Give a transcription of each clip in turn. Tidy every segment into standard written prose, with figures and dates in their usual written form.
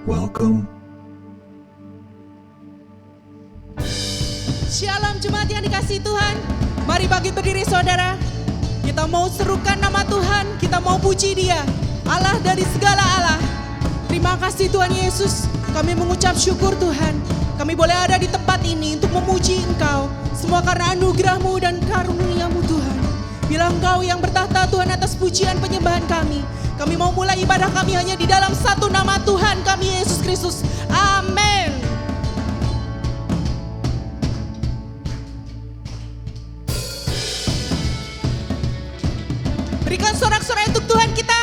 Welcome. Shalom jemaat yang dikasihi Tuhan. Mari bangkit berdiri saudara. Kita mau serukan nama Tuhan, kita mau puji Dia, Allah dari segala Allah. Terima kasih Tuhan Yesus. Kami mengucap syukur Tuhan. Kami boleh ada di tempat ini untuk memuji Engkau. Semua karena anugerah-Mu dan karunia-Mu Tuhan. Bila Engkau yang bertahta Tuhan atas pujian penyembahan kami. Kami mau mulai ibadah kami hanya di dalam satu nama Tuhan kami Yesus Kristus. Amin. Berikan sorak-sorai untuk Tuhan kita.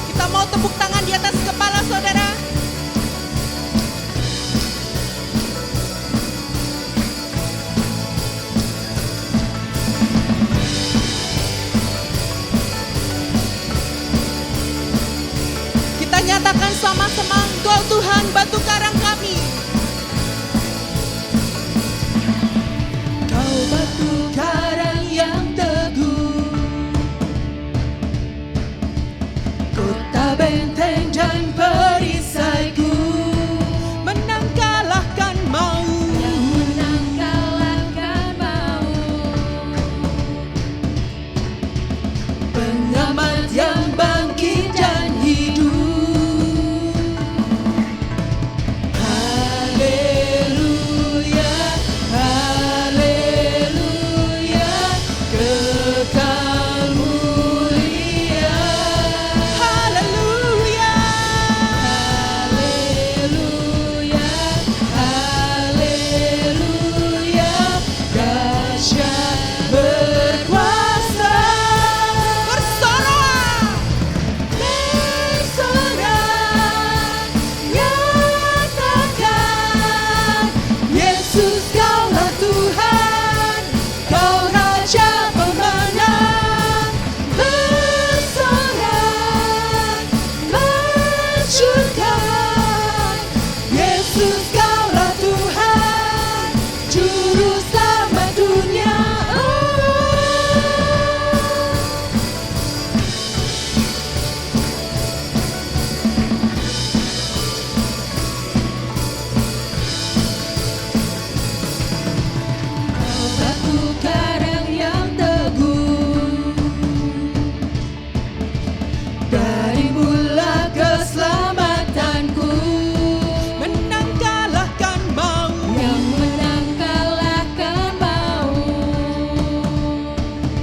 Kita mau tepuk tangan di atas kepala saudara. Kita nyatakan sama-sama, Engkau Tuhan batu karang kami. Kau batu karang yang teguh, kota benteng dan perisaiku, menang kalahkan maut, menang kalahkan maut, pengamat yang bangkit dan hidup. Haleluya, haleluya, kekal mulia. Haleluya, haleluya, haleluya, dahsyat berkuasa. Bersorak, bersorak, nyatakan Yesus Kaulah Tuhan, Kau Raja pemenang. Bersorak, majukan, Yesus Kaulah Tuhan, Juru Selamat dunia. Kau batu karang yang teguh, dari mula keselamatanku, menang kalahkan maut, yang menang kalahkan maut,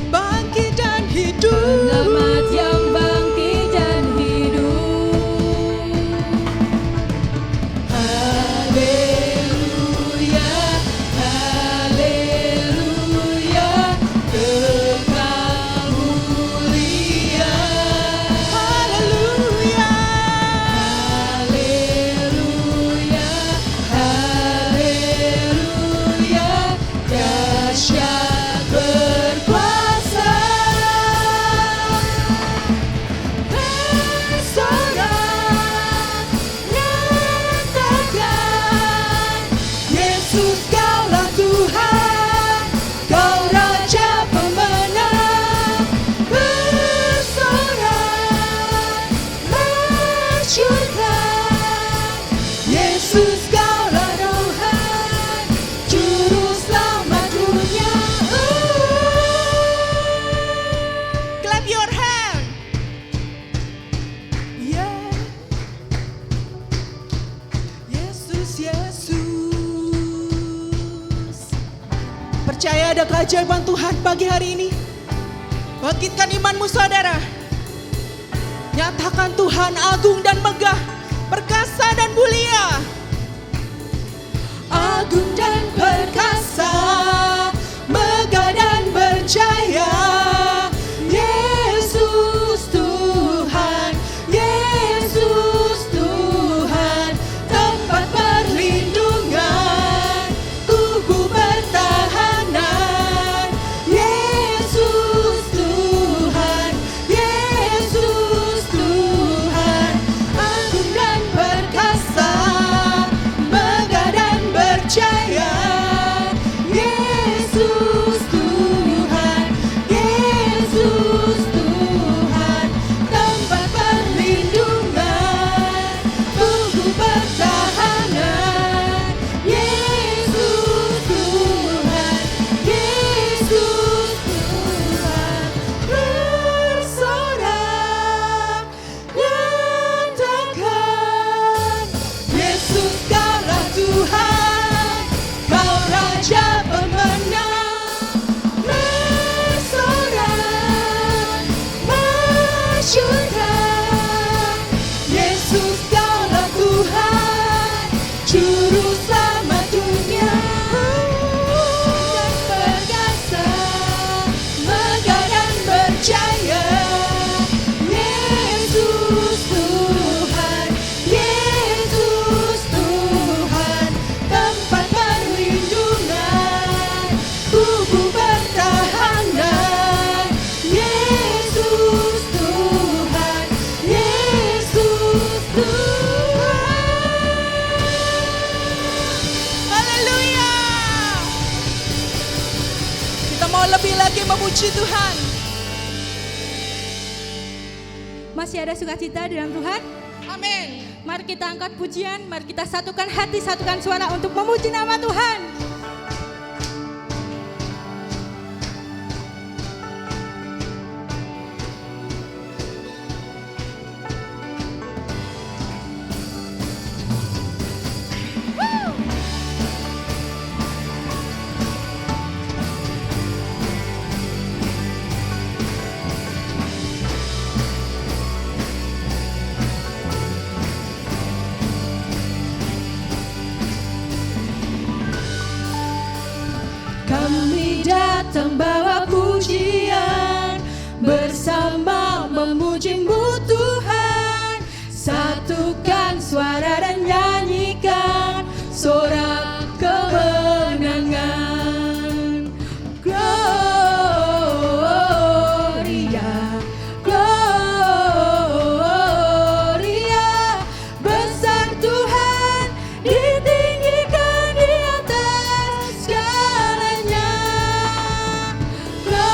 bangkit dan hidup, pengamat yang bangkit dan hidup. Haleluya, haleluya, kekal mulia. Haleluya, haleluya, haleluya, dahsyat berkuasa. Bersorak, nyatakan Yesus Kaulah Tuhan, Kau Raja pemenang. Bersorak, majukan, Yesus Kaulah Tuhan, Juru Selamat dunia. Clap your hand. Yeah. Yesus, Yesus. Percaya ada keajaiban Tuhan pagi hari ini. Bangkitkan imanmu saudara. Nyatakan Tuhan agung dan megah, perkasa dan mulia. Agung dan perkasa, megah dan berjaya. Yesus Tuhan, Yesus Tuhan, tempat perlindungan, kubu pertahanan. Yesus Tuhan, Yesus Tuhan, agung dan perkasa, megah dan berjaya. memuji Tuhan. Masih ada sukacita di dalam Tuhan? Amin. Mari kita angkat pujian, mari kita satukan hati, satukan suara untuk memuji nama Tuhan. Kami datang bawa pujian, bersama memuji-Mu Tuhan. Satukan suara dan nyanyikan sorak kemenangan. Gloria, Gloria, besar Tuhan, ditinggikan di atas segalanya. Gloria,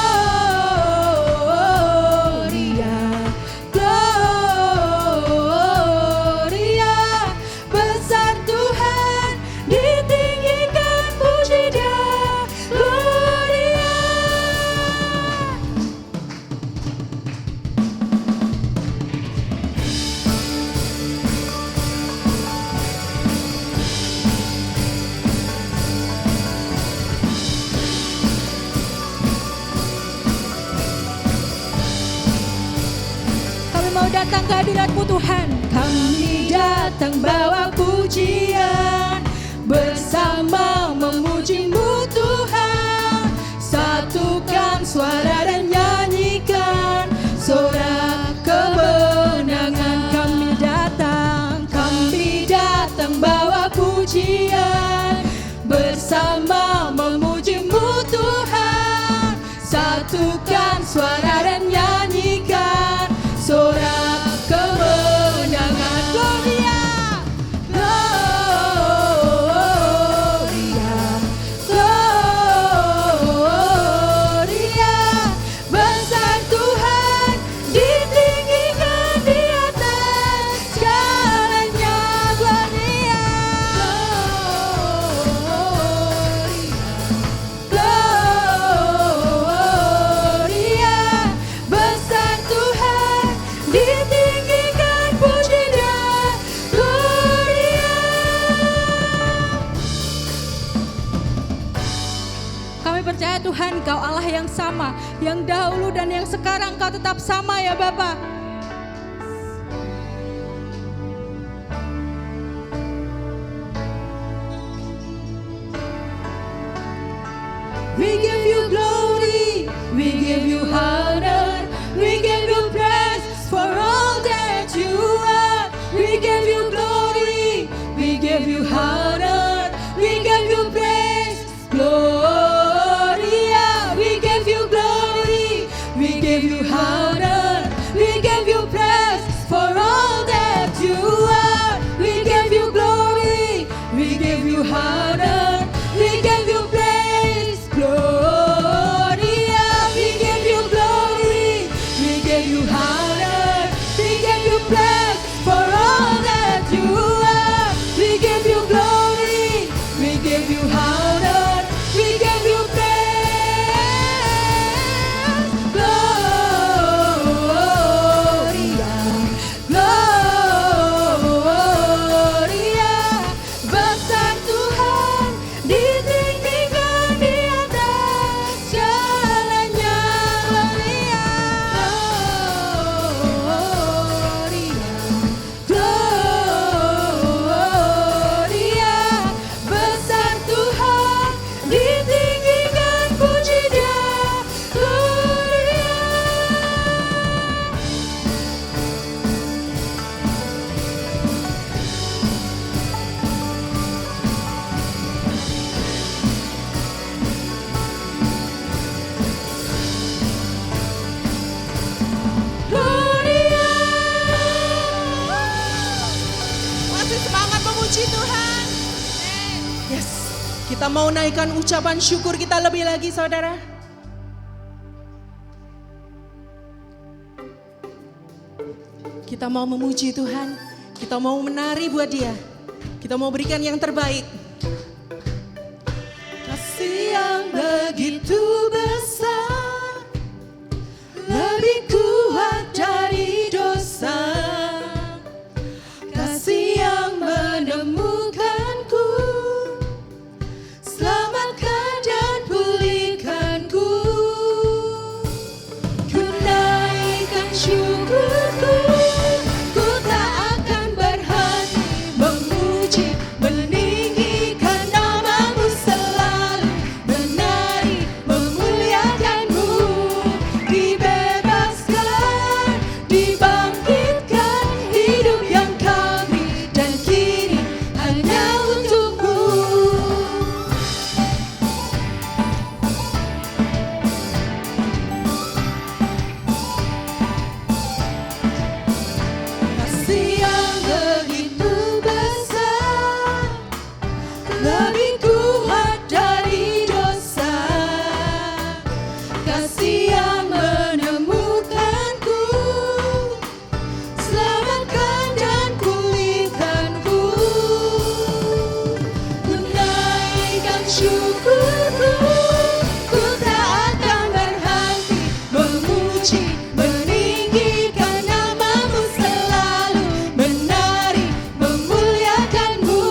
Gloria, besar Tuhan, ditinggikan, puji Dia. Gloria. Kami mau datang ke hadirat-Mu Tuhan. Kami datang bawa pujian, bersama memuji-Mu Tuhan. Satukan suara dan nyanyikan sorak kemenangan. Kami datang bawa pujian, bersama memuji-Mu Tuhan. Satukan suara dan nyanyikan sorak kemenangan. Gloria, Gloria, Gloria, besar Tuhan, ditinggikan di atas segalanya. Gloria, Gloria, besar Tuhan, ditinggikan, puji Dia. Gloria. Kami percaya Tuhan, Kau Allah yang sama, yang dahulu dan yang sekarang Kau tetap sama ya Bapa. We give you glory, we give you honor, we give you praise for all that you are. We give you glory, we give you honor, we give you praise. Gloria, we give you glory, we give you honor, we give you praise for all that you are. We give you glory, we give you honor, we give you praise. Gloria, we give you glory, we give you honor, we give you praise for all that you are. We give you glory, we give you honor, we give you praise. Gloria, Gloria, besar Tuhan, ditinggikan di atas segalanya. Gloria, besar Tuhan, ditinggikan, puji Dia. Gloria. Gloria. Masih semangat memuji Tuhan. Yes, kita mau naikkan ucapan syukur kita lebih lagi, saudara. Kita mau memuji Tuhan, kita mau menari buat Dia, kita mau berikan yang terbaik. Kasih yang begitu besar, lebih kuat dari dosa. Kasih yang menemukanku, selamatkan dan pulihkanku. Ku naikkan syukurku, ku tak akan berhenti memuji, meninggikan namamu selalu, menari, memuliakanmu. Dibebaskan, dibangkitkan, hidup yang kau beri dan kini hanya untukmu. Kasih yang begitu besar, lebih kuat dari dosa. Kasih yang menemukanku, selamatkan dan pulihkanku. Ku naikkan syukurku, ku tak akan berhenti memuji, meninggikan namamu selalu, menari, memuliakanmu.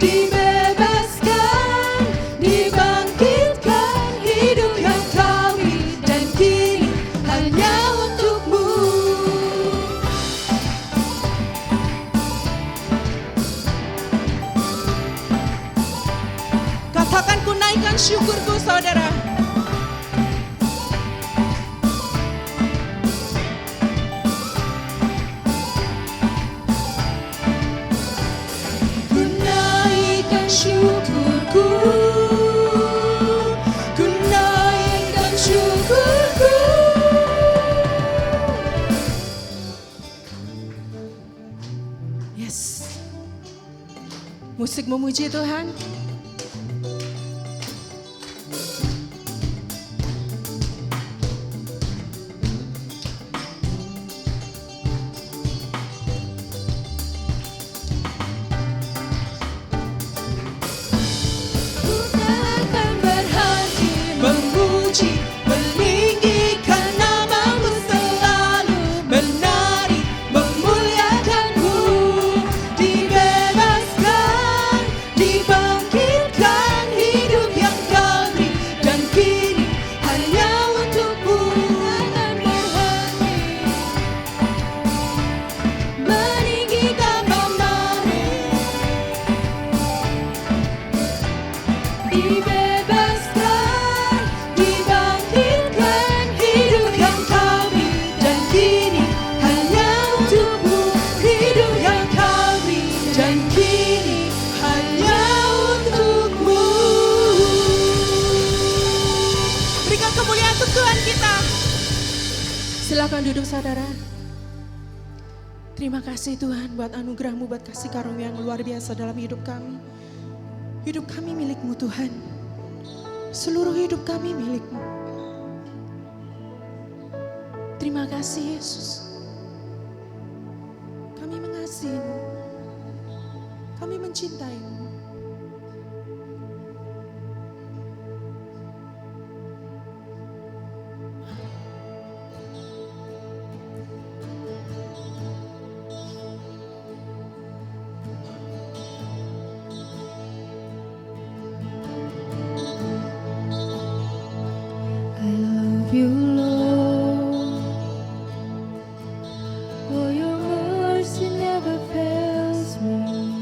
Dibebaskan, dibangkitkan, hidup yang kau beri dan kini hanya untukmu. Katakan ku naikkan syukurku, saudara. Ku naikkan syukurku, ku naikkan syukurku. Yes. Musik memuji Tuhan. Ku tak akan berhenti memuji, meninggikan namamu selalu, menari, memuliakanmu. Dibebaskan, dibangkitkan, hidup yang kau beri dan kini hanya untukmu. Takkan berhenti meninggikan namamu. Dibebaskan, dibangkitkan, hidup yang kau beri dan kini hanya untukmu. Hidup yang kau beri dan kini hanya untukmu. Berikan kemuliaan untuk Tuhan kita. Silakan duduk, saudara. Terima kasih Tuhan buat anugerah-Mu, buat kasih karunia yang luar biasa dalam hidup kami. Hidup kami milik-Mu Tuhan. Seluruh hidup kami milik-Mu. Terima kasih Yesus. Kami mengasihi-Mu. Kami mencintai-Mu. I love you, Lord, for your mercy never fails me.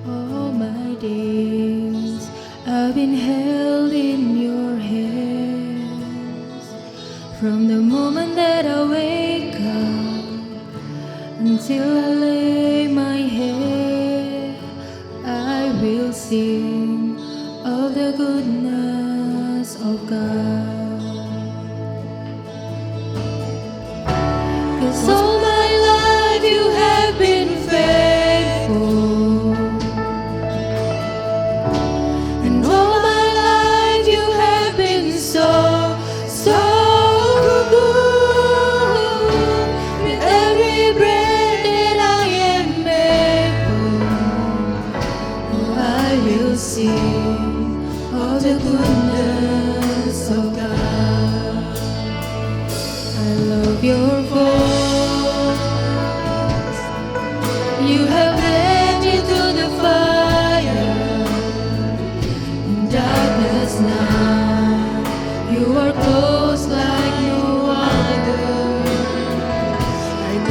All my days I've been held in your hands. From the moment that I wake up until I lay my head, I will sing of the goodness of God. 'Cause all my life you have been faithful, and all my life you have been so good. With of your voice. You have led me through the fire in darkness now. You are close like no other.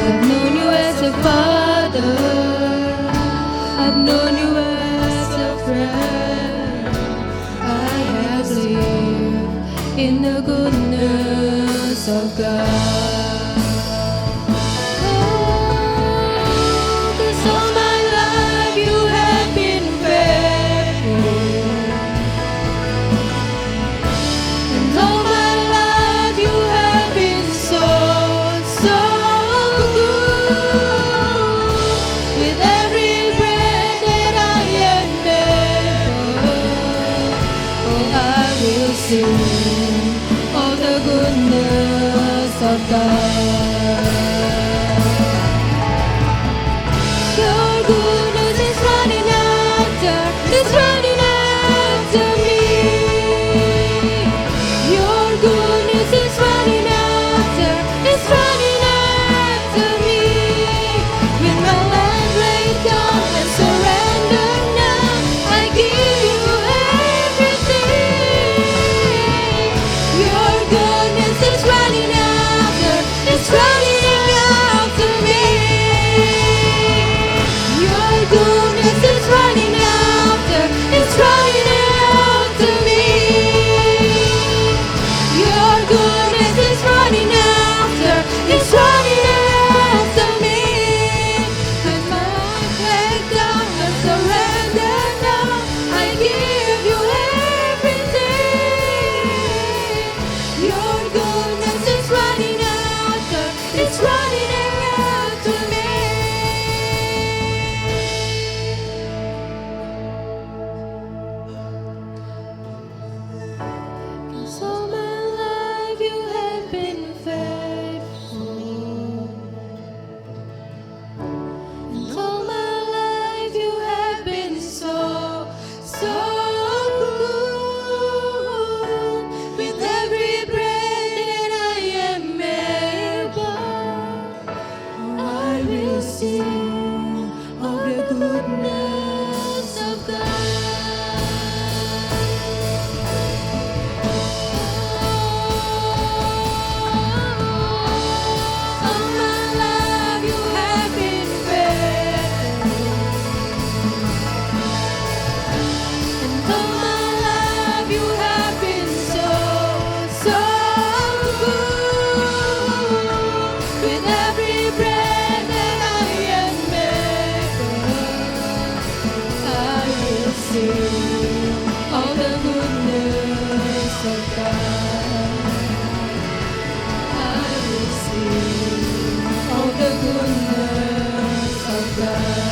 I've known you as a father. I've known you as a friend. I have lived in the goodness of God. Oh, 'cause all my life you have been faithful. And all my life you have been so, so good. With every breath that I am able, oh, I will sing of the goodness of God. Your goodness is running after me. Your goodness is running after me. With my life laid down and surrender now, I give you everything. Your goodness is running after me. Your goodness is running after me. Your goodness is running after me. With my life laid down and surrender now, I give you everything. Your goodness is running after me. 'Cause all my life you have been faithful. And all my life you have been so, so good. With every breath that I am able, I will sing of the goodness of God. All my life you have been faithful. And all my life you have been so, so good. With every breath that I am able, I will sing all the goodness of God. I will sing all the goodness of God.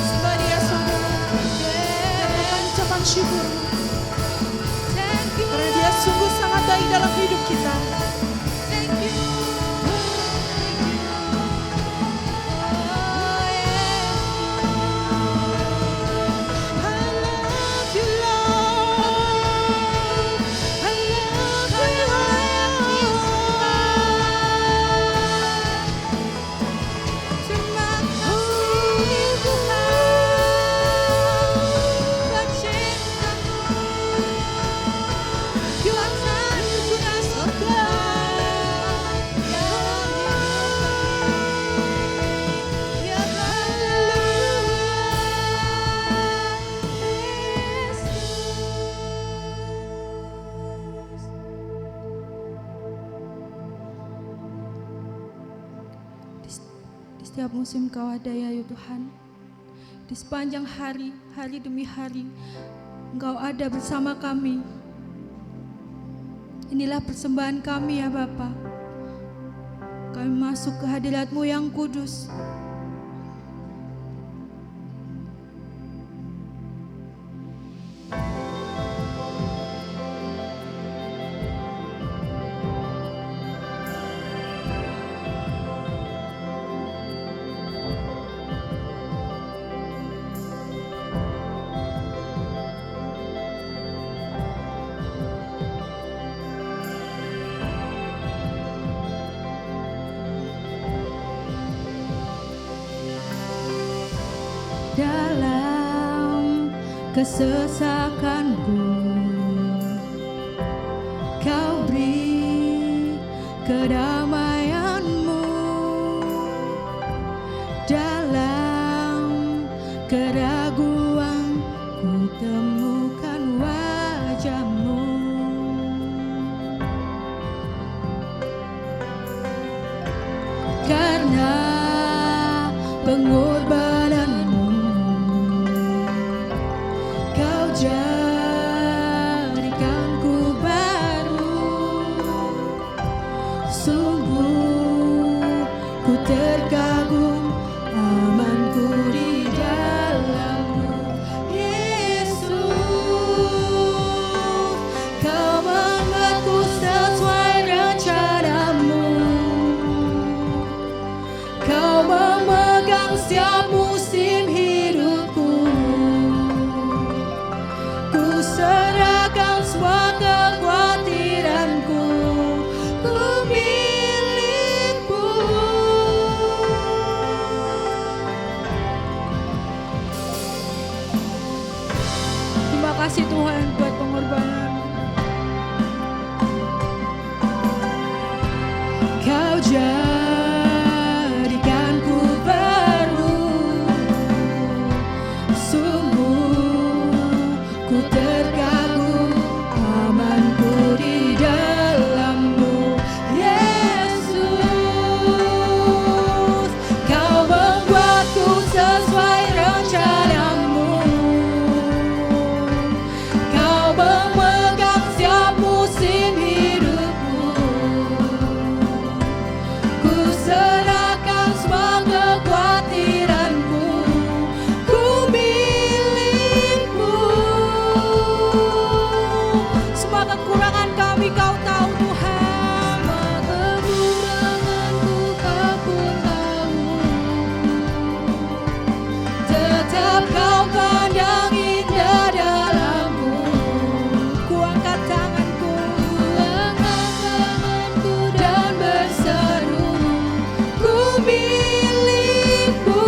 Sembah dia saudara. Katakan ucapan syukur. Karena dia sungguh sangat baik dalam hidup kita. Di setiap musim Kau ada ya Tuhan. Di sepanjang hari, hari demi hari, Engkau ada bersama kami. Inilah persembahan kami ya Bapa. Kami masuk ke hadirat-Mu yang kudus. dalam kesesakanku. Kau beri kedamaianmu dalam keraguan, ku temukan wajahmu. Karena pengorbananmu, kau jadikanku baru. Sungguh ku terkagum, amanku di dalammu. Yesus, kau membuatku sesuai rencanamu. Kau memegang setiap musim hidupku. Ku serahkan semua kekhawatiranku. Ku milikmu. Terima kasih Tuhan buat pengorbanan. Kau jadikanku baru. Sungguh ku terkagum, amanku di dalammu. Yesus, kau membuatku sesuai rencanamu. Kau memegang setiap musim hidupku. Ku serahkan semua kekhawatiranku. Ku milikmu. Semua kekurangan kami kau tahu Tuhan. Semua kekuranganku kau pun tahu. Tetap kau pandang indah dalamku. Ku angkat tanganku, dan berseru, ku milikmu.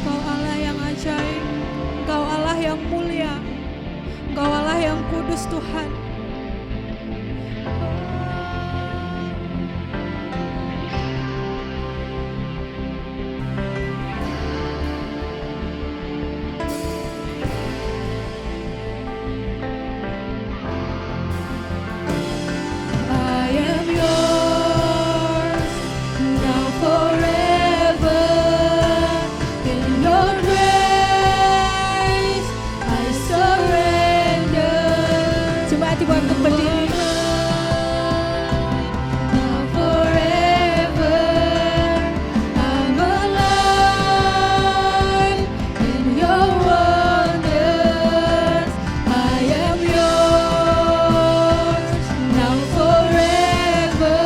Engkau Allah yang ajaib, Engkau Allah yang mulia, Engkau Allah yang kudus Tuhan. I am yours now forever. In your grace I surrender. Coba hati buat untuk berdiri. Now forever I'm alive in your wonders. I am yours now forever.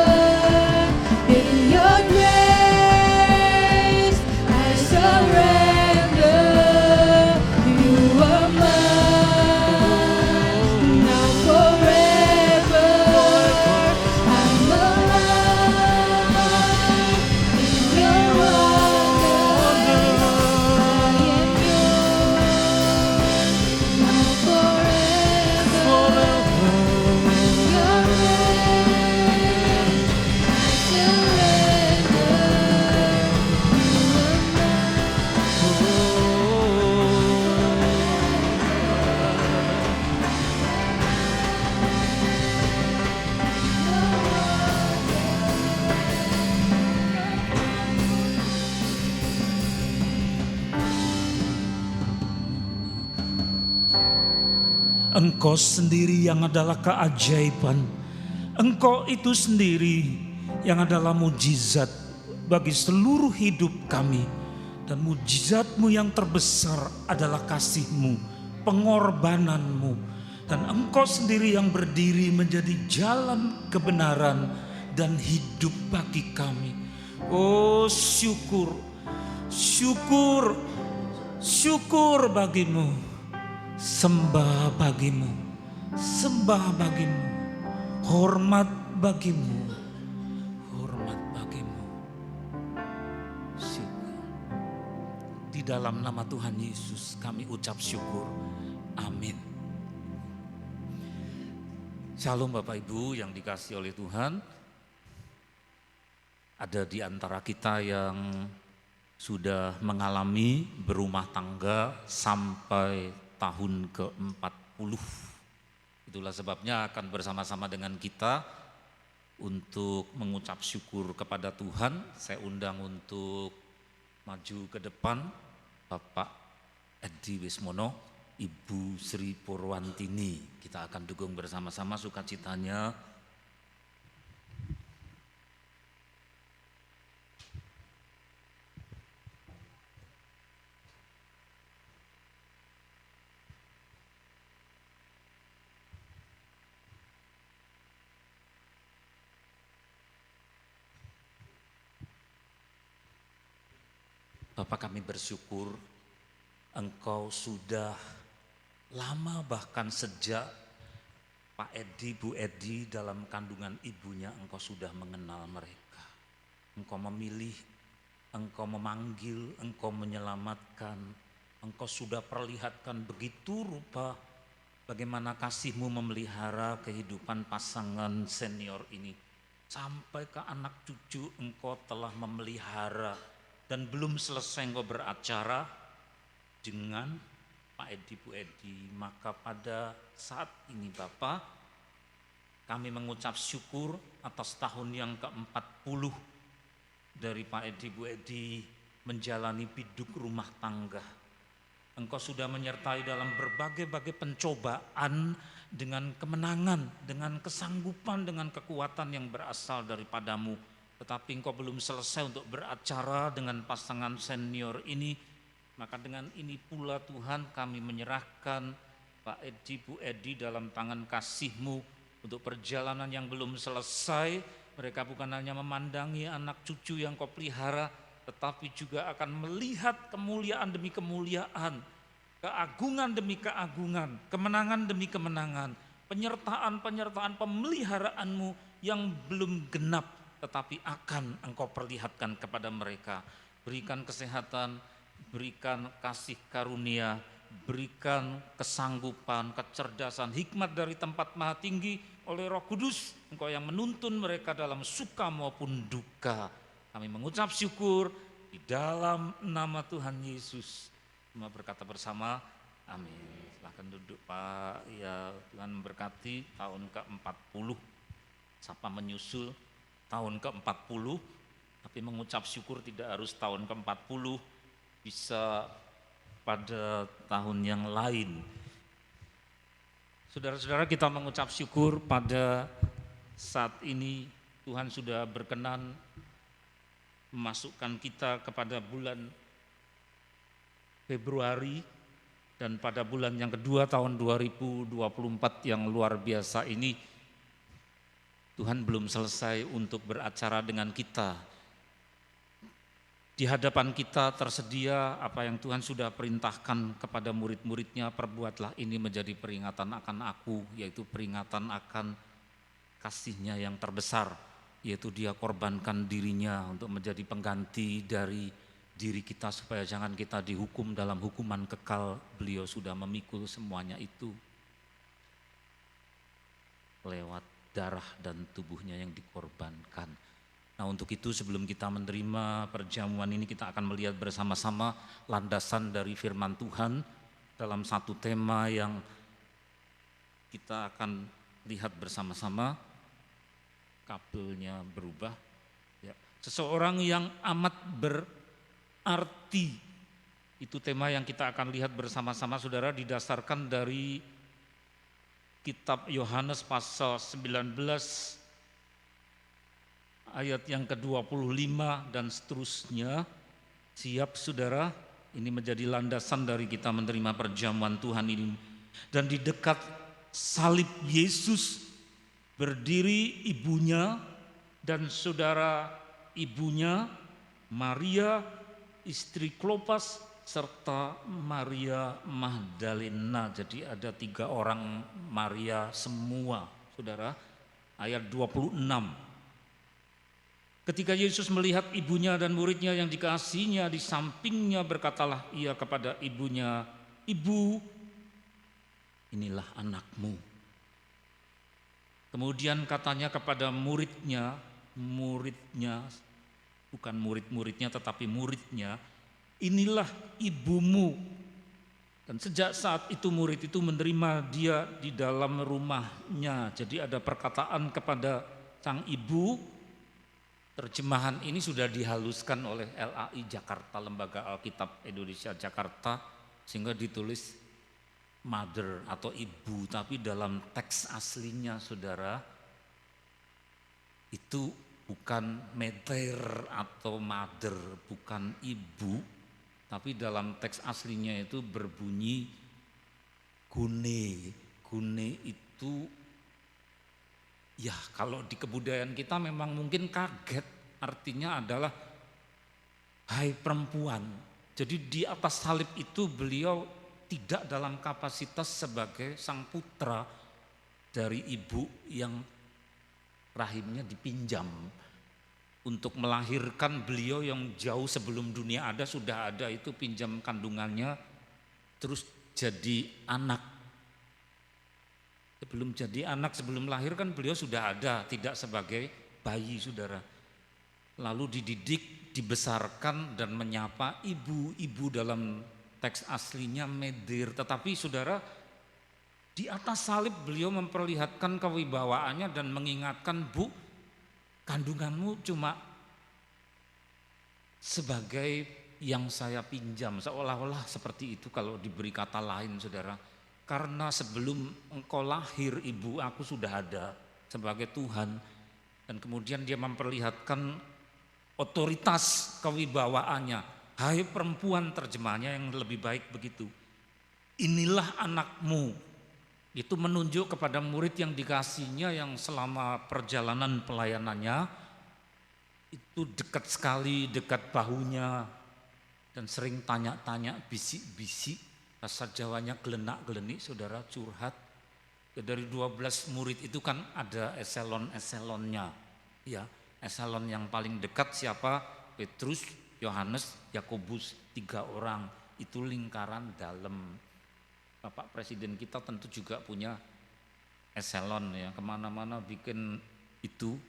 In your grace I surrender. You are mine now forever. I'm alive in your wonders. I am yours now forever. Your grace I Engkau sendiri yang adalah keajaiban. Engkau itu sendiri yang adalah mujizat bagi seluruh hidup kami. Dan mujizat-Mu yang terbesar adalah kasih-Mu, pengorbanan-Mu. Dan Engkau sendiri yang berdiri menjadi jalan kebenaran dan hidup bagi kami. Oh syukur, syukur, syukur bagimu, sembah bagimu, sembah bagimu, hormat bagimu, hormat bagimu. Syukur. Di dalam nama Tuhan Yesus kami ucap syukur. Amin. Shalom Bapak Ibu yang dikasihi oleh Tuhan. Ada di antara kita yang sudah mengalami berumah tangga sampai tahun ke-40. Itulah sebabnya akan bersama-sama dengan kita untuk mengucap syukur kepada Tuhan. Saya undang untuk maju ke depan Bapak Edi Wismono, Ibu Sri Purwantini. Kita akan dukung bersama-sama sukacitanya. Bapak, kami bersyukur Engkau sudah lama, bahkan sejak Pak Edi, Bu Edi dalam kandungan ibunya, Engkau sudah mengenal mereka. Engkau memilih, Engkau memanggil, Engkau menyelamatkan. Engkau sudah perlihatkan begitu rupa bagaimana kasih-Mu memelihara kehidupan pasangan senior ini. Sampai ke anak cucu Engkau telah memelihara. Dan belum selesai Engkau beracara dengan Pak Edi, Bu Edi. Maka pada saat ini Bapak, kami mengucap syukur atas tahun yang ke-40 dari Pak Edi, Bu Edi menjalani biduk rumah tangga. Engkau sudah menyertai dalam berbagai-bagai pencobaan dengan kemenangan, dengan kesanggupan, dengan kekuatan yang berasal daripadamu. Tetapi Engkau belum selesai untuk beracara dengan pasangan senior ini. Maka dengan ini pula Tuhan kami menyerahkan Pak Edi, Bu Edi dalam tangan kasih-Mu untuk perjalanan yang belum selesai. Mereka bukan hanya memandangi anak cucu yang Kau pelihara, tetapi juga akan melihat kemuliaan demi kemuliaan, keagungan demi keagungan, kemenangan demi kemenangan, penyertaan-penyertaan pemeliharaan-Mu yang belum genap, tetapi akan Engkau perlihatkan kepada mereka. Berikan kesehatan, berikan kasih karunia, berikan kesanggupan, kecerdasan, hikmat dari tempat maha tinggi oleh Roh Kudus. Engkau yang menuntun mereka dalam suka maupun duka. Kami mengucap syukur di dalam nama Tuhan Yesus. Semua berkata bersama, amin. Silahkan duduk Pak. Ya, Tuhan memberkati tahun ke-40. Sapa menyusul tahun ke-40, tapi mengucap syukur tidak harus tahun ke-40, bisa pada tahun yang lain. Saudara-saudara, kita mengucap syukur pada saat ini Tuhan sudah berkenan memasukkan kita kepada bulan Februari, dan pada bulan yang kedua tahun 2024 yang luar biasa ini, Tuhan belum selesai untuk beracara dengan kita. Di hadapan kita tersedia apa yang Tuhan sudah perintahkan kepada murid-muridnya, perbuatlah ini menjadi peringatan akan aku, yaitu peringatan akan kasih-Nya yang terbesar, yaitu Dia korbankan dirinya untuk menjadi pengganti dari diri kita supaya jangan kita dihukum dalam hukuman kekal. Beliau sudah memikul semuanya itu lewat darah dan tubuh-Nya yang dikorbankan. Nah, untuk itu sebelum kita menerima perjamuan ini, kita akan melihat bersama-sama landasan dari firman Tuhan dalam satu tema yang kita akan lihat bersama-sama. Kabelnya berubah. Ya. Seseorang yang amat berarti, itu tema yang kita akan lihat bersama-sama, saudara, didasarkan dari Kitab Yohanes pasal 19 ayat yang ke-25 dan seterusnya. Siap saudara, ini menjadi landasan dari kita menerima perjamuan Tuhan ini. Dan di dekat salib Yesus berdiri ibunya dan saudara ibunya, Maria istri Klopas serta Maria Magdalena. Jadi ada 3 orang Maria semua, saudara. ayat 26. Ketika Yesus melihat ibunya dan muridnya yang dikasihinya di sampingnya, berkatalah ia kepada ibunya, "Ibu, inilah anakmu." Kemudian katanya kepada muridnya bukan murid-muridnya tetapi muridnya, "Inilah ibumu." Dan sejak saat itu murid itu menerima dia di dalam rumahnya. Jadi ada perkataan kepada sang ibu. Terjemahan ini sudah dihaluskan oleh LAI Jakarta, Lembaga Alkitab Indonesia Jakarta, sehingga ditulis mother atau ibu, tapi dalam teks aslinya saudara itu bukan meter atau mother, bukan ibu, tapi dalam teks aslinya itu berbunyi gune. Gune itu ya kalau di kebudayaan kita memang mungkin kaget, artinya adalah hai perempuan. Jadi di atas salib itu beliau tidak dalam kapasitas sebagai sang putra dari ibu yang rahimnya dipinjam untuk melahirkan beliau yang jauh sebelum dunia ada, sudah ada itu pinjam kandungannya terus jadi anak. Belum jadi anak, sebelum lahir kan beliau sudah ada, tidak sebagai bayi saudara. Lalu dididik, dibesarkan dan menyapa ibu-ibu dalam teks aslinya medir. Tetapi saudara di atas salib beliau memperlihatkan kewibawaannya dan mengingatkan, "Bu, kandunganmu cuma sebagai yang saya pinjam." Seolah-olah seperti itu kalau diberi kata lain saudara. Karena sebelum engkau lahir ibu, aku sudah ada sebagai Tuhan. Dan kemudian dia memperlihatkan otoritas kewibawaannya. Hai perempuan, terjemahnya yang lebih baik begitu. Inilah anakmu. Itu menunjuk kepada murid yang dikasihnya yang selama perjalanan pelayanannya itu dekat sekali, dekat bahunya. Dan sering tanya-tanya, bisik-bisik. Bahasa Jawanya gelenak-gelenik saudara, curhat. Ya, dari 12 murid itu kan ada eselon-eselonnya. Ya, eselon yang paling dekat siapa? Petrus, Yohanes, Yakobus, 3 orang. Itu lingkaran dalam. Bapak Presiden kita tentu juga punya eselon ya, kemana-mana bikin itu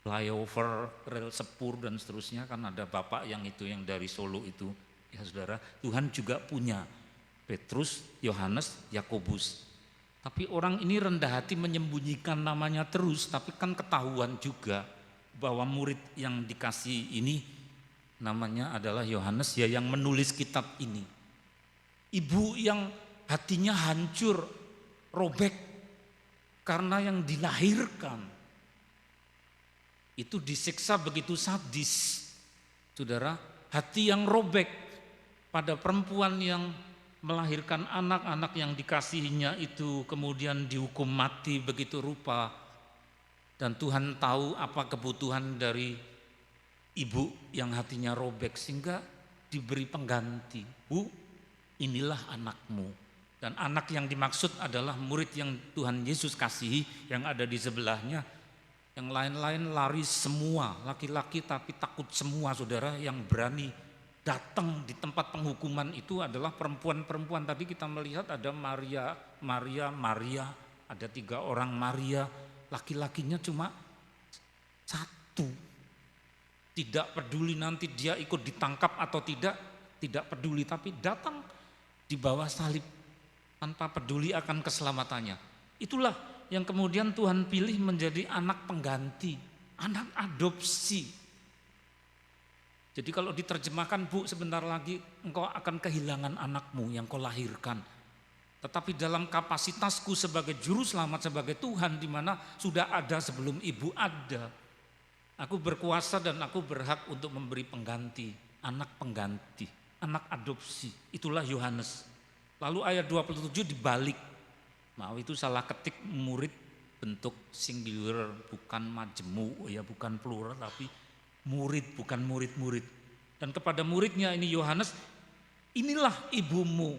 flyover, rel sepur dan seterusnya, kan ada bapak yang itu yang dari Solo itu. Ya saudara, Tuhan juga punya Petrus, Yohanes, Yakobus. Tapi orang ini rendah hati menyembunyikan namanya terus, tapi kan ketahuan juga bahwa murid yang dikasih ini namanya adalah Yohanes ya, yang menulis kitab ini. Ibu yang hatinya hancur, robek karena yang dilahirkan itu disiksa begitu sadis. Saudara, hati yang robek pada perempuan yang melahirkan anak-anak yang dikasihinya itu kemudian dihukum mati begitu rupa. Dan Tuhan tahu apa kebutuhan dari ibu yang hatinya robek sehingga diberi pengganti. Bu, inilah anakmu. Dan anak yang dimaksud adalah murid yang Tuhan Yesus kasihi yang ada di sebelahnya. Yang lain-lain lari semua, laki-laki tapi takut semua saudara. Yang berani datang di tempat penghukuman itu adalah perempuan-perempuan. Tadi kita melihat ada Maria, ada 3 orang Maria, laki-lakinya cuma 1. Tidak peduli nanti dia ikut ditangkap atau tidak peduli, tapi datang di bawah salib tanpa peduli akan keselamatannya. Itulah yang kemudian Tuhan pilih menjadi anak pengganti, anak adopsi. Jadi kalau diterjemahkan, Bu, sebentar lagi engkau akan kehilangan anakmu yang kau lahirkan. Tetapi dalam kapasitasku sebagai juru selamat, sebagai Tuhan di mana sudah ada sebelum ibu ada. Aku berkuasa dan aku berhak untuk memberi pengganti, anak adopsi. Itulah Yohanes. Lalu ayat 27 dibalik. Nah, itu salah ketik murid bentuk singular, bukan majemuk ya, bukan plural tapi murid, bukan murid-murid. Dan kepada muridnya ini Yohanes, inilah ibumu.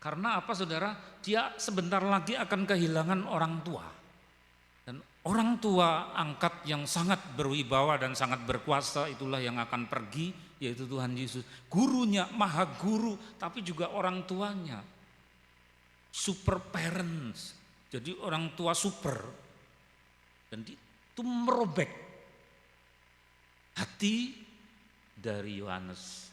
Karena apa saudara? Dia sebentar lagi akan kehilangan orang tua. Dan Orang tua angkat yang sangat berwibawa dan sangat berkuasa itulah yang akan pergi, yaitu Tuhan Yesus. Gurunya, maha guru, tapi juga orang tuanya. Super parents, jadi orang tua super. Dan itu merobek hati dari Yohanes.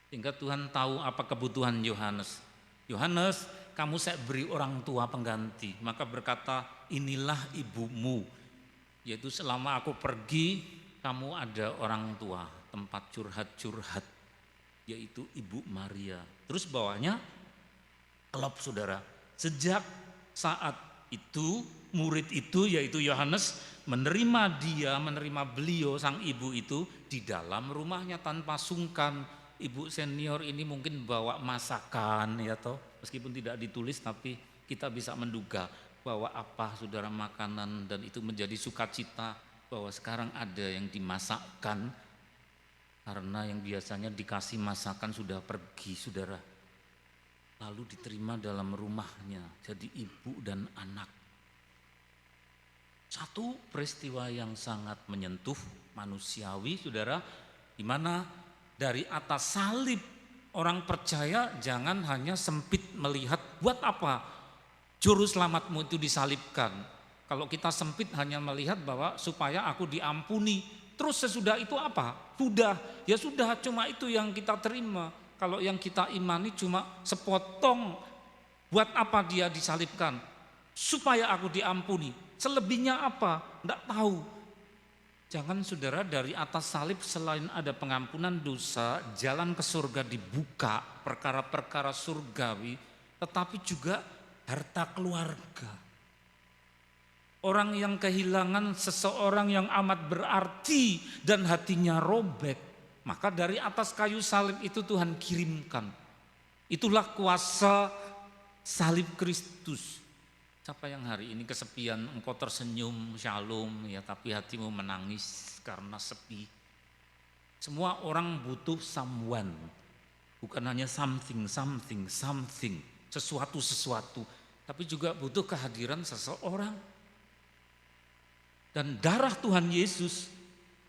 Sehingga Tuhan tahu apa kebutuhan Yohanes. Yohanes, kamu saya beri orang tua pengganti. Maka berkata, inilah ibumu. Yaitu selama aku pergi, kamu ada orang tua, tempat curhat-curhat. Yaitu Ibu Maria. Terus bawahnya, kelop saudara. Sejak saat itu, murid itu yaitu Yohanes menerima beliau, sang ibu itu di dalam rumahnya tanpa sungkan. Ibu senior ini mungkin bawa masakan ya toh, meskipun tidak ditulis tapi kita bisa menduga bahwa apa saudara makanan, dan itu menjadi sukacita bahwa sekarang ada yang dimasakkan, karena yang biasanya dikasih masakan sudah pergi saudara, lalu diterima dalam rumahnya jadi ibu dan anak. Satu peristiwa yang sangat menyentuh manusiawi saudara, di mana dari atas salib orang percaya jangan hanya sempit melihat buat apa juru selamatmu itu disalibkan. Kalau kita sempit hanya melihat bahwa supaya aku diampuni, terus sesudah itu apa? Sudah, ya sudah, cuma itu yang kita terima. Kalau yang kita imani cuma sepotong, buat apa dia disalibkan? Supaya aku diampuni. Selebihnya apa? Tidak tahu. Jangan saudara, dari atas salib selain ada pengampunan dosa, jalan ke surga dibuka, perkara-perkara surgawi, tetapi juga harta keluarga. Orang yang kehilangan seseorang yang amat berarti dan hatinya robek, maka dari atas kayu salib itu Tuhan kirimkan. Itulah kuasa salib Kristus. Siapa yang hari ini kesepian, engkau tersenyum, shalom, ya, tapi hatimu menangis karena sepi. Semua orang butuh someone, bukan hanya something, sesuatu, tapi juga butuh kehadiran seseorang. Dan darah Tuhan Yesus,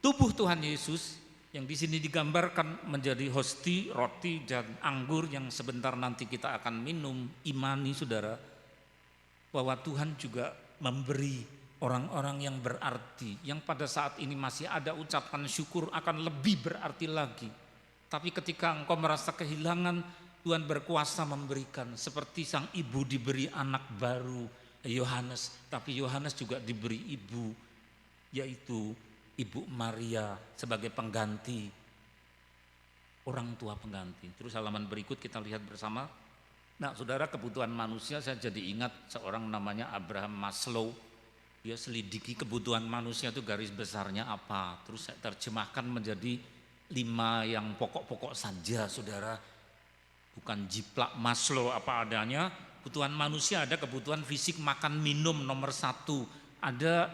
tubuh Tuhan Yesus, yang di sini digambarkan menjadi hosti, roti dan anggur yang sebentar nanti kita akan minum, imani saudara, bahwa Tuhan juga memberi orang-orang yang berarti, yang pada saat ini masih ada ucapan syukur akan lebih berarti lagi. Tapi ketika engkau merasa kehilangan, Tuhan berkuasa memberikan, seperti sang ibu diberi anak baru Yohanes, tapi Yohanes juga diberi ibu, yaitu Ibu Maria sebagai pengganti, orang tua pengganti. Terus halaman berikut kita lihat bersama. Nah saudara, kebutuhan manusia, saya jadi ingat seorang namanya Abraham Maslow. Dia selidiki kebutuhan manusia itu garis besarnya apa. Terus saya terjemahkan menjadi 5 yang pokok-pokok saja saudara. Bukan jiplak Maslow apa adanya. Kebutuhan manusia ada kebutuhan fisik, makan minum nomor 1. Ada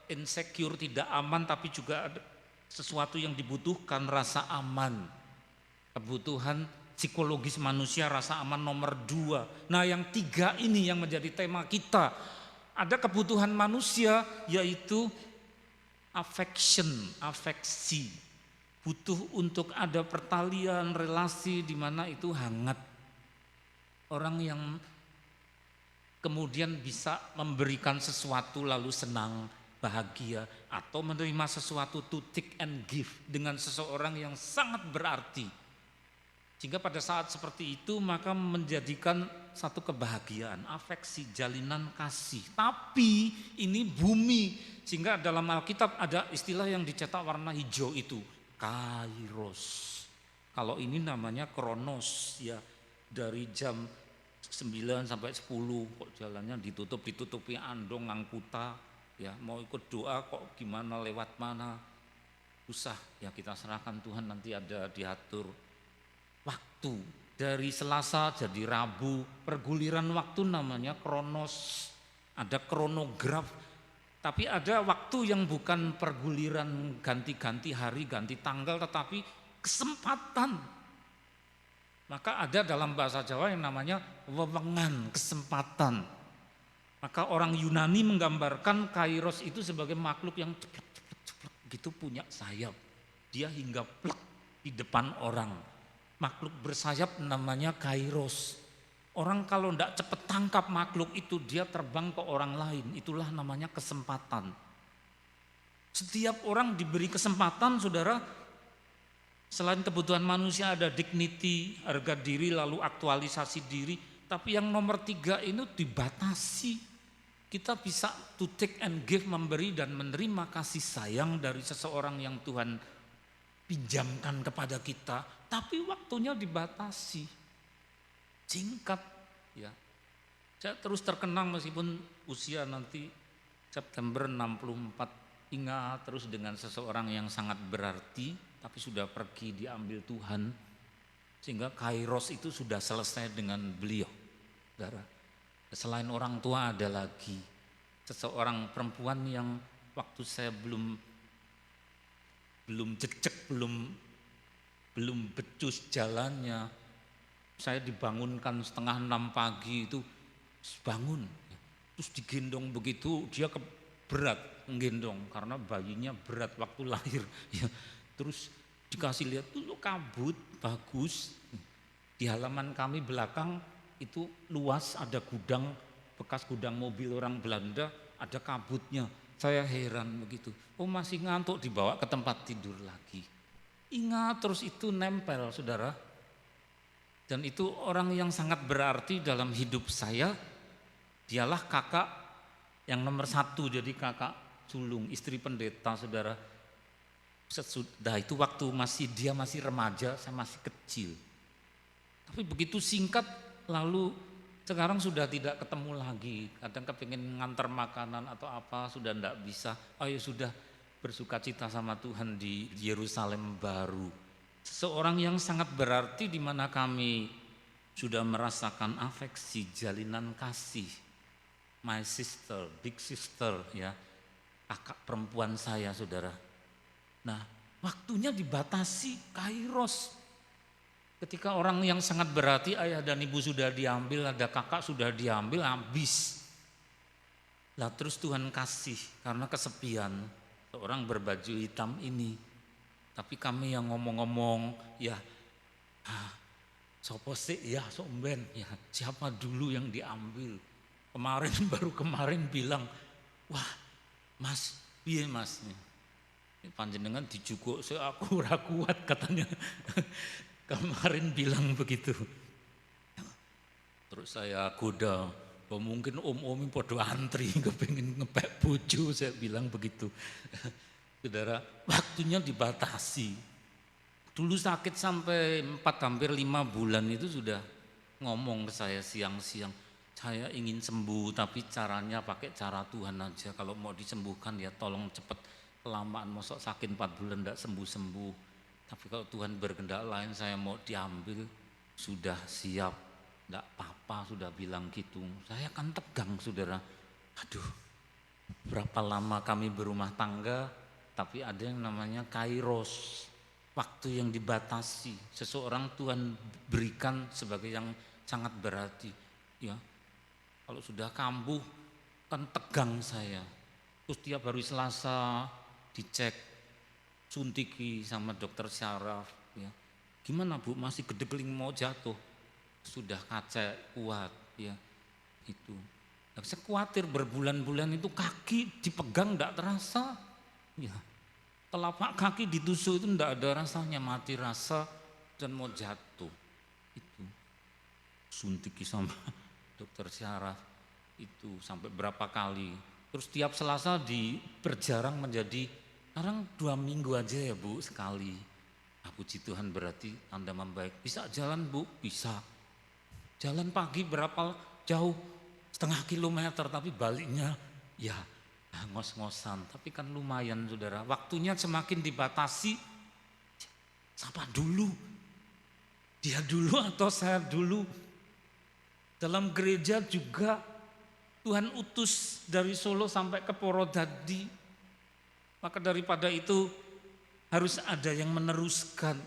insecure, tidak aman, tapi juga ada sesuatu yang dibutuhkan, rasa aman. Kebutuhan psikologis manusia, rasa aman nomor 2. Nah yang 3 ini yang menjadi tema kita. Ada kebutuhan manusia yaitu affection, afeksi. Butuh untuk ada pertalian, relasi di mana itu hangat. Orang yang kemudian bisa memberikan sesuatu lalu senang, bahagia, atau menerima sesuatu to take and give dengan seseorang yang sangat berarti. Sehingga pada saat seperti itu maka menjadikan satu kebahagiaan, afeksi, jalinan kasih. Tapi ini bumi, sehingga dalam Alkitab ada istilah yang dicetak warna hijau itu, kairos. Kalau ini namanya kronos ya, dari jam 9 sampai 10 kok jalannya ditutupi andong angkuta ya, mau ikut doa kok gimana, lewat mana, usah ya, kita serahkan Tuhan, nanti ada diatur. Waktu dari Selasa jadi Rabu, perguliran waktu namanya kronos, ada kronograf, tapi ada waktu yang bukan perguliran ganti-ganti hari, ganti tanggal, tetapi kesempatan. Maka ada dalam bahasa Jawa yang namanya wewengan, kesempatan. Maka orang Yunani menggambarkan kairos itu sebagai makhluk yang ceplek gitu punya sayap. Dia hingga plek di depan orang. Makhluk bersayap namanya kairos. Orang kalau tidak cepat tangkap makhluk itu, dia terbang ke orang lain. Itulah namanya kesempatan. Setiap orang diberi kesempatan, saudara. Selain kebutuhan manusia ada dignity, harga diri, lalu aktualisasi diri. Tapi yang nomor 3 ini dibatasi. Kita bisa to take and give, memberi dan menerima kasih sayang dari seseorang yang Tuhan pinjamkan kepada kita. Tapi waktunya dibatasi. Singkat ya. Saya terus terkenang meskipun usia nanti September 64. Ingat terus dengan seseorang yang sangat berarti. Tapi sudah pergi diambil Tuhan. Sehingga kairos itu sudah selesai dengan beliau. Saudara. Selain orang tua ada lagi seseorang perempuan yang waktu saya belum jejak, belum becus jalannya, saya dibangunkan 5:30 pagi itu bangun, terus digendong begitu, dia berat menggendong karena bayinya berat waktu lahir, ya. Terus dikasih lihat tuh kabut bagus, di halaman kami belakang itu luas, ada gudang, bekas gudang mobil orang Belanda, ada kabutnya. Saya heran begitu, oh masih ngantuk, dibawa ke tempat tidur lagi. Ingat terus itu nempel saudara. Dan itu orang yang sangat berarti dalam hidup saya. Dialah kakak yang nomor 1, jadi kakak sulung, istri pendeta saudara. Sesudah itu waktu dia masih remaja, saya masih kecil. Tapi begitu singkat, lalu sekarang sudah tidak ketemu lagi. Kadang kepingin ngantar makanan atau apa, sudah tidak bisa. Ayo sudah bersuka cita sama Tuhan di Yerusalem baru. Seorang yang sangat berarti di mana kami sudah merasakan afeksi, jalinan kasih. My sister, big sister ya, kakak perempuan saya saudara. Nah waktunya dibatasi, kairos. Ketika orang yang sangat berarti, ayah dan ibu sudah diambil, ada kakak sudah diambil, habis. Lah terus Tuhan kasih karena kesepian seorang berbaju hitam ini. Tapi kami yang ngomong-ngomong, ya sopo sih ya somben, ya siapa dulu yang diambil. Baru kemarin bilang, wah mas, piye mas, panjenengan dijuguk, saya aku ora kuat katanya. Kemarin bilang begitu. Terus saya goda, oh mungkin om-om podo antri kepingin ngepek bojo, saya bilang begitu. Saudara, waktunya dibatasi. Dulu sakit sampai 4 hampir 5 bulan itu sudah ngomong ke saya siang-siang, saya ingin sembuh tapi caranya pakai cara Tuhan aja. Kalau mau disembuhkan ya tolong cepet, kelamaan mosok sakit 4 bulan enggak sembuh-sembuh. Tapi kalau Tuhan berkehendak lain saya mau diambil, sudah siap, enggak apa-apa, sudah bilang gitu. Saya kan tegang saudara, aduh berapa lama kami berumah tangga, tapi ada yang namanya kairos, waktu yang dibatasi. Seseorang Tuhan berikan sebagai yang sangat berarti. Ya, kalau sudah kambuh kan tegang saya. Terus tiap hari Selasa dicek, suntiki sama dokter syaraf, ya. Gimana Bu, masih gedegeling mau jatuh? Sudah kaca kuat, ya. Itu. Nah, saya khawatir berbulan-bulan itu kaki dipegang enggak terasa, ya. Telapak kaki ditusuk itu enggak ada rasanya, mati rasa dan mau jatuh. Itu. Suntiki sama dokter syaraf itu sampai berapa kali. Terus tiap Selasa diperjarang menjadi sekarang 2 minggu aja ya Bu sekali. Puji Tuhan berarti Anda membaik. Bisa jalan Bu? Bisa. Jalan pagi berapa jauh? 0,5 kilometer, tapi baliknya ya ngos-ngosan. Tapi kan lumayan saudara. Waktunya semakin dibatasi. Siapa dulu? Dia dulu atau saya dulu? Dalam gereja juga Tuhan utus dari Solo sampai ke Purwodadi. Maka daripada itu harus ada yang meneruskan.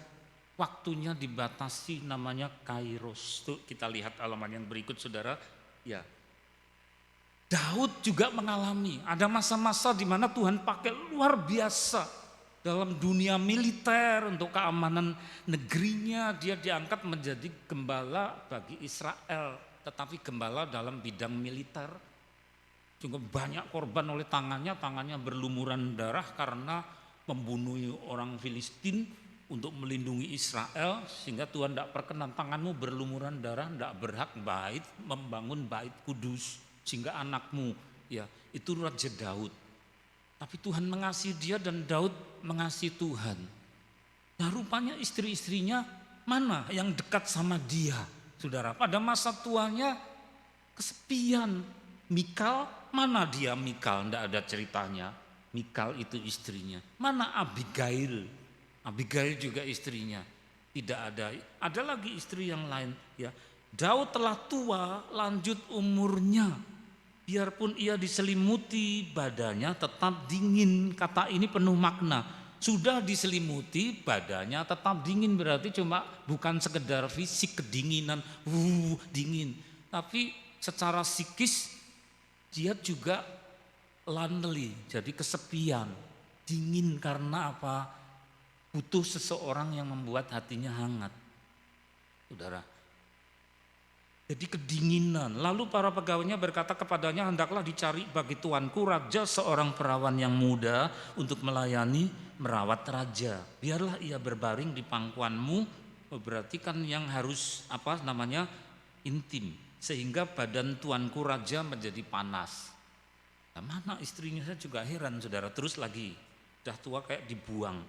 Waktunya dibatasi, namanya kairos. Tuh kita lihat halaman yang berikut saudara. Ya. Daud juga mengalami, ada masa-masa di mana Tuhan pakai luar biasa dalam dunia militer untuk keamanan negerinya. Dia diangkat menjadi gembala bagi Israel, tetapi gembala dalam bidang militer. Cukup banyak korban oleh tangannya berlumuran darah karena membunuh orang Filistin untuk melindungi Israel, sehingga Tuhan tidak perkenan tanganmu berlumuran darah, tidak berhak membangun bait kudus, sehingga anakmu, ya itu Raja Daud. Tapi Tuhan mengasihi dia dan Daud mengasihi Tuhan. Nah rupanya istri-istrinya mana yang dekat sama dia, saudara. Pada masa tuanya kesepian. Mikal, mana dia Mikal? Tidak ada ceritanya. Mikal itu istrinya. Mana Abigail? Abigail juga istrinya. Tidak ada. Ada lagi istri yang lain. Ya, Daud telah tua, lanjut umurnya. Biarpun ia diselimuti, badannya tetap dingin. Kata ini penuh makna. Sudah diselimuti, badannya tetap dingin. Berarti cuma bukan sekedar fisik kedinginan, dingin. Tapi secara psikis dia juga lonely, jadi kesepian. Dingin karena apa? Butuh seseorang yang membuat hatinya hangat. Saudara. Jadi kedinginan. Lalu para pegawainya berkata kepadanya, hendaklah dicari bagi tuanku raja seorang perawan yang muda untuk merawat raja. Biarlah ia berbaring di pangkuanmu, berarti kan yang harus intim, sehingga badan tuanku raja menjadi panas. Nah, mana istrinya? Saya juga heran, saudara. Terus lagi, udah tua kayak dibuang.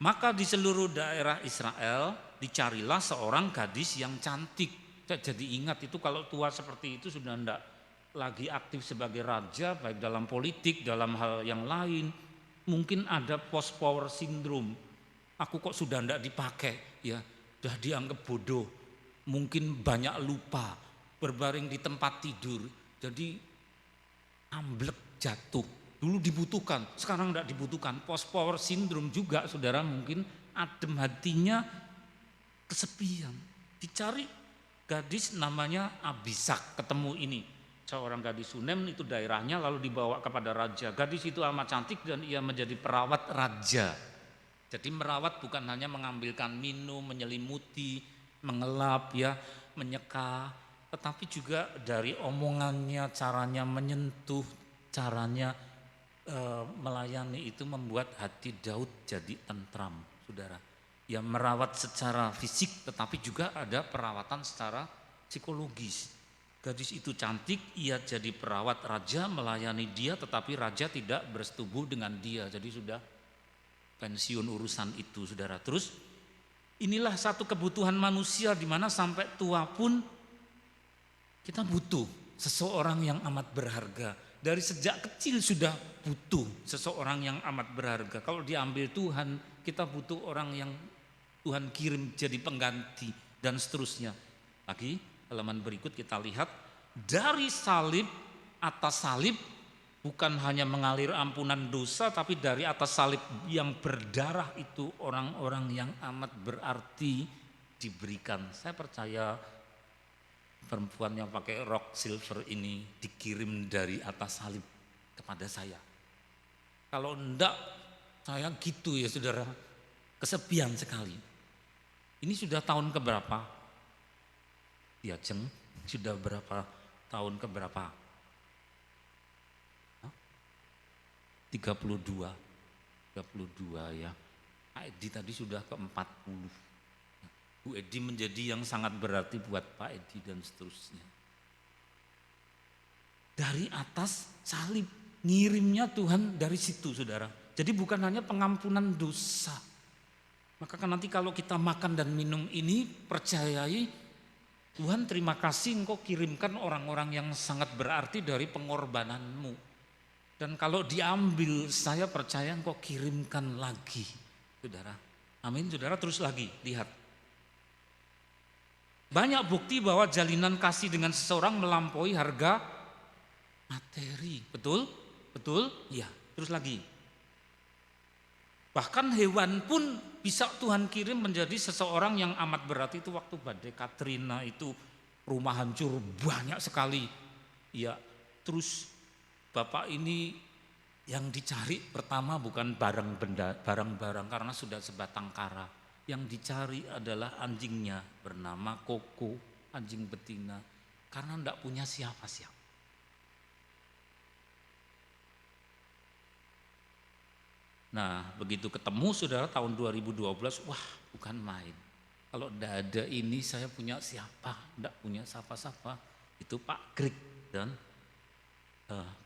Maka di seluruh daerah Israel dicarilah seorang gadis yang cantik. Jadi ingat itu kalau tua seperti itu sudah tidak lagi aktif sebagai raja, baik dalam politik, dalam hal yang lain. Mungkin ada post power syndrome. Aku kok sudah tidak dipakai, ya, sudah dianggap bodoh. Mungkin banyak lupa, berbaring di tempat tidur, jadi amblek jatuh. Dulu dibutuhkan, sekarang tidak dibutuhkan. Post power syndrome juga, saudara, mungkin adem hatinya, kesepian. Dicari gadis namanya Abisak, ketemu ini seorang gadis Sunem, itu daerahnya, lalu dibawa kepada raja. Gadis itu amat cantik dan ia menjadi perawat raja. Jadi merawat bukan hanya mengambilkan minum, menyelimuti, mengelap, ya, menyeka, tetapi juga dari omongannya, caranya menyentuh, caranya melayani itu membuat hati Daud jadi tentram, saudara. Ya, merawat secara fisik, tetapi juga ada perawatan secara psikologis. Gadis itu cantik, ia jadi perawat raja, melayani dia, tetapi raja tidak bersetubuh dengan dia. Jadi sudah pensiun urusan itu, saudara. Terus inilah satu kebutuhan manusia di mana sampai tua pun kita butuh seseorang yang amat berharga. Dari sejak kecil sudah butuh seseorang yang amat berharga. Kalau diambil Tuhan, kita butuh orang yang Tuhan kirim jadi pengganti dan seterusnya. Lagi halaman berikut kita lihat, dari salib, atas salib bukan hanya mengalir ampunan dosa, tapi dari atas salib yang berdarah itu orang-orang yang amat berarti diberikan. Saya percaya perempuan yang pakai rok silver ini dikirim dari atas salib kepada saya. Kalau enggak, saya gitu ya, saudara, kesepian sekali. Ini sudah tahun keberapa? Ya, Jeng, sudah berapa tahun keberapa? 32 ya. Pak Edi tadi sudah ke 40. Bu Edi menjadi yang sangat berarti buat Pak Edi dan seterusnya. Dari atas salib, ngirimnya Tuhan dari situ, saudara. Jadi bukan hanya pengampunan dosa. Maka nanti kalau kita makan dan minum ini, percayai Tuhan, terima kasih Engkau kirimkan orang-orang yang sangat berarti dari pengorbananmu. Dan kalau diambil, saya percaya Engkau kirimkan lagi, saudara. Amin, saudara. Terus lagi, lihat. Banyak bukti bahwa jalinan kasih dengan seseorang melampaui harga materi. Betul? Betul? Iya. Terus lagi. Bahkan hewan pun bisa Tuhan kirim menjadi seseorang yang amat berarti. Itu waktu badai Katrina itu rumah hancur banyak sekali. Ya, Terus bapak ini yang dicari pertama bukan barang-barang karena sudah sebatang kara. Yang dicari adalah anjingnya bernama Koko, anjing betina, karena enggak punya siapa-siapa. Nah, begitu ketemu saudara tahun 2012, wah bukan main. Kalau enggak ada ini saya punya siapa? Enggak punya siapa-siapa. Itu Pak Greg dan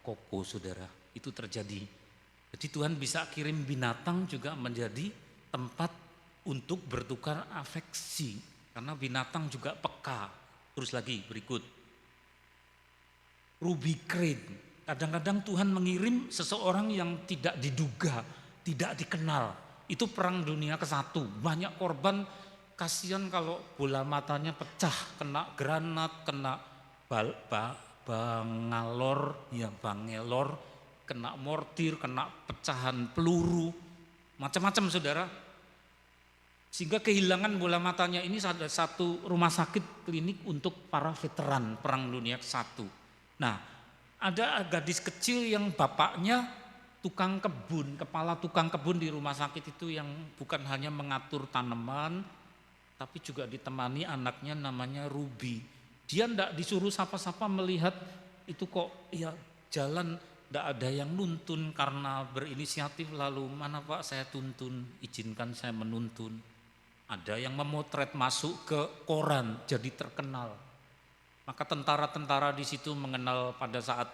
Koko saudara. Itu terjadi. Jadi Tuhan bisa kirim binatang juga menjadi tempat untuk bertukar afeksi. Karena binatang juga peka. Terus lagi berikut. Ruby Crane. Kadang-kadang Tuhan mengirim seseorang yang tidak diduga, tidak dikenal. Itu perang dunia ke-1. Banyak korban, kasihan kalau bola matanya pecah, kena granat, kena bangelor, kena mortir, kena pecahan peluru, macam-macam saudara. Sehingga kehilangan bola matanya ini ada satu rumah sakit klinik untuk para veteran perang dunia ke-1. Nah, ada gadis kecil yang bapaknya tukang kebun, kepala tukang kebun di rumah sakit itu yang bukan hanya mengatur tanaman, tapi juga ditemani anaknya namanya Ruby. Dia enggak disuruh sapa-sapa melihat itu kok ya jalan enggak ada yang nuntun karena berinisiatif lalu mana Pak saya tuntun, izinkan saya menuntun. Ada yang memotret masuk ke koran jadi terkenal. Maka tentara-tentara di situ mengenal pada saat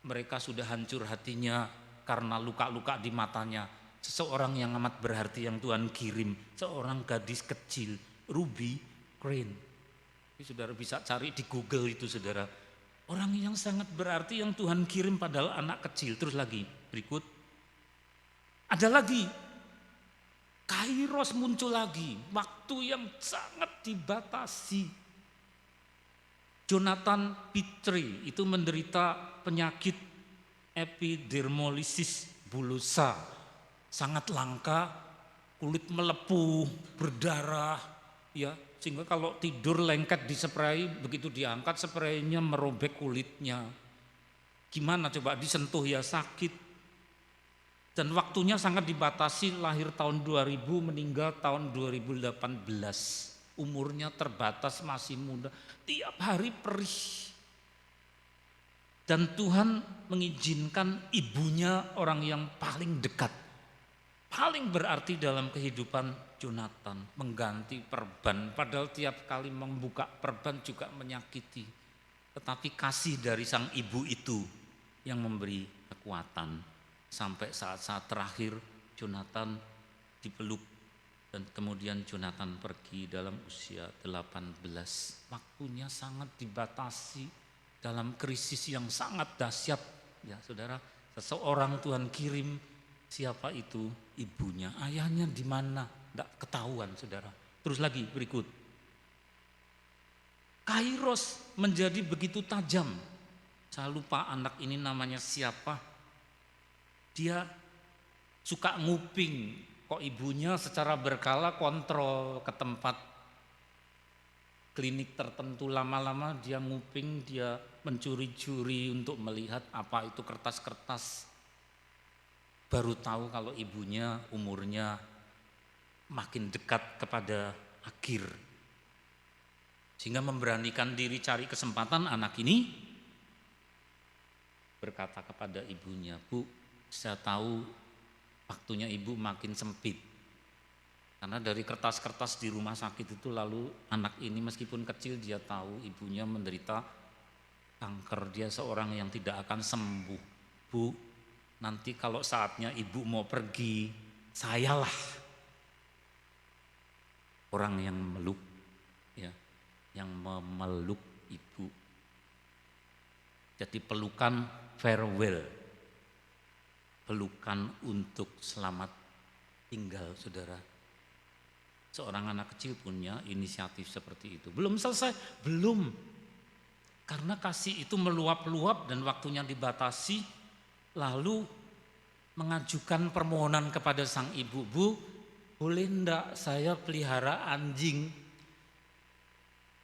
mereka sudah hancur hatinya karena luka-luka di matanya. Seseorang yang amat berarti yang Tuhan kirim, seorang gadis kecil, Ruby Crane. Saudara bisa cari di Google itu saudara. Orang yang sangat berarti yang Tuhan kirim padahal anak kecil. Terus lagi berikut. Ada lagi. Kairos muncul lagi. Waktu yang sangat dibatasi. Jonathan Petrie itu menderita penyakit epidermolysis bullosa. Sangat langka, kulit melepuh, berdarah, ya sehingga kalau tidur lengket diseprai, begitu diangkat spraynya merobek kulitnya. Gimana coba disentuh ya sakit. Dan waktunya sangat dibatasi, lahir tahun 2000, meninggal tahun 2018. Umurnya terbatas, masih muda, tiap hari perih. Dan Tuhan mengizinkan ibunya orang yang paling dekat, paling berarti dalam kehidupan Jonathan, mengganti perban. Padahal tiap kali membuka perban juga menyakiti. Tetapi kasih dari sang ibu itu yang memberi kekuatan. Sampai saat-saat terakhir Jonathan dipeluk dan kemudian Jonathan pergi dalam usia 18. Waktunya sangat dibatasi dalam krisis yang sangat dahsyat. Ya saudara, seseorang Tuhan kirim, siapa itu? Ibunya. Ayahnya di mana? Tidak ketahuan saudara. Terus lagi berikut. Kairos menjadi begitu tajam. Saya lupa anak ini namanya siapa. Dia suka nguping, kok ibunya secara berkala kontrol ke tempat klinik tertentu, lama-lama dia nguping, dia mencuri-curi untuk melihat apa itu kertas-kertas. Baru tahu kalau ibunya umurnya makin dekat kepada akhir. Sehingga memberanikan diri cari kesempatan, anak ini berkata kepada ibunya, Bu, saya tahu waktunya ibu makin sempit. Karena dari kertas-kertas di rumah sakit itu lalu anak ini meskipun kecil dia tahu ibunya menderita kanker. Dia seorang yang tidak akan sembuh. Bu, nanti kalau saatnya ibu mau pergi, sayalah orang yang meluk, ya, yang memeluk ibu. Jadi pelukan farewell. Pelukan untuk selamat tinggal saudara. Seorang anak kecil punya inisiatif seperti itu. Belum selesai, belum. Karena kasih itu meluap-luap dan waktunya dibatasi. Lalu mengajukan permohonan kepada sang ibu, Bu, boleh enggak saya pelihara anjing?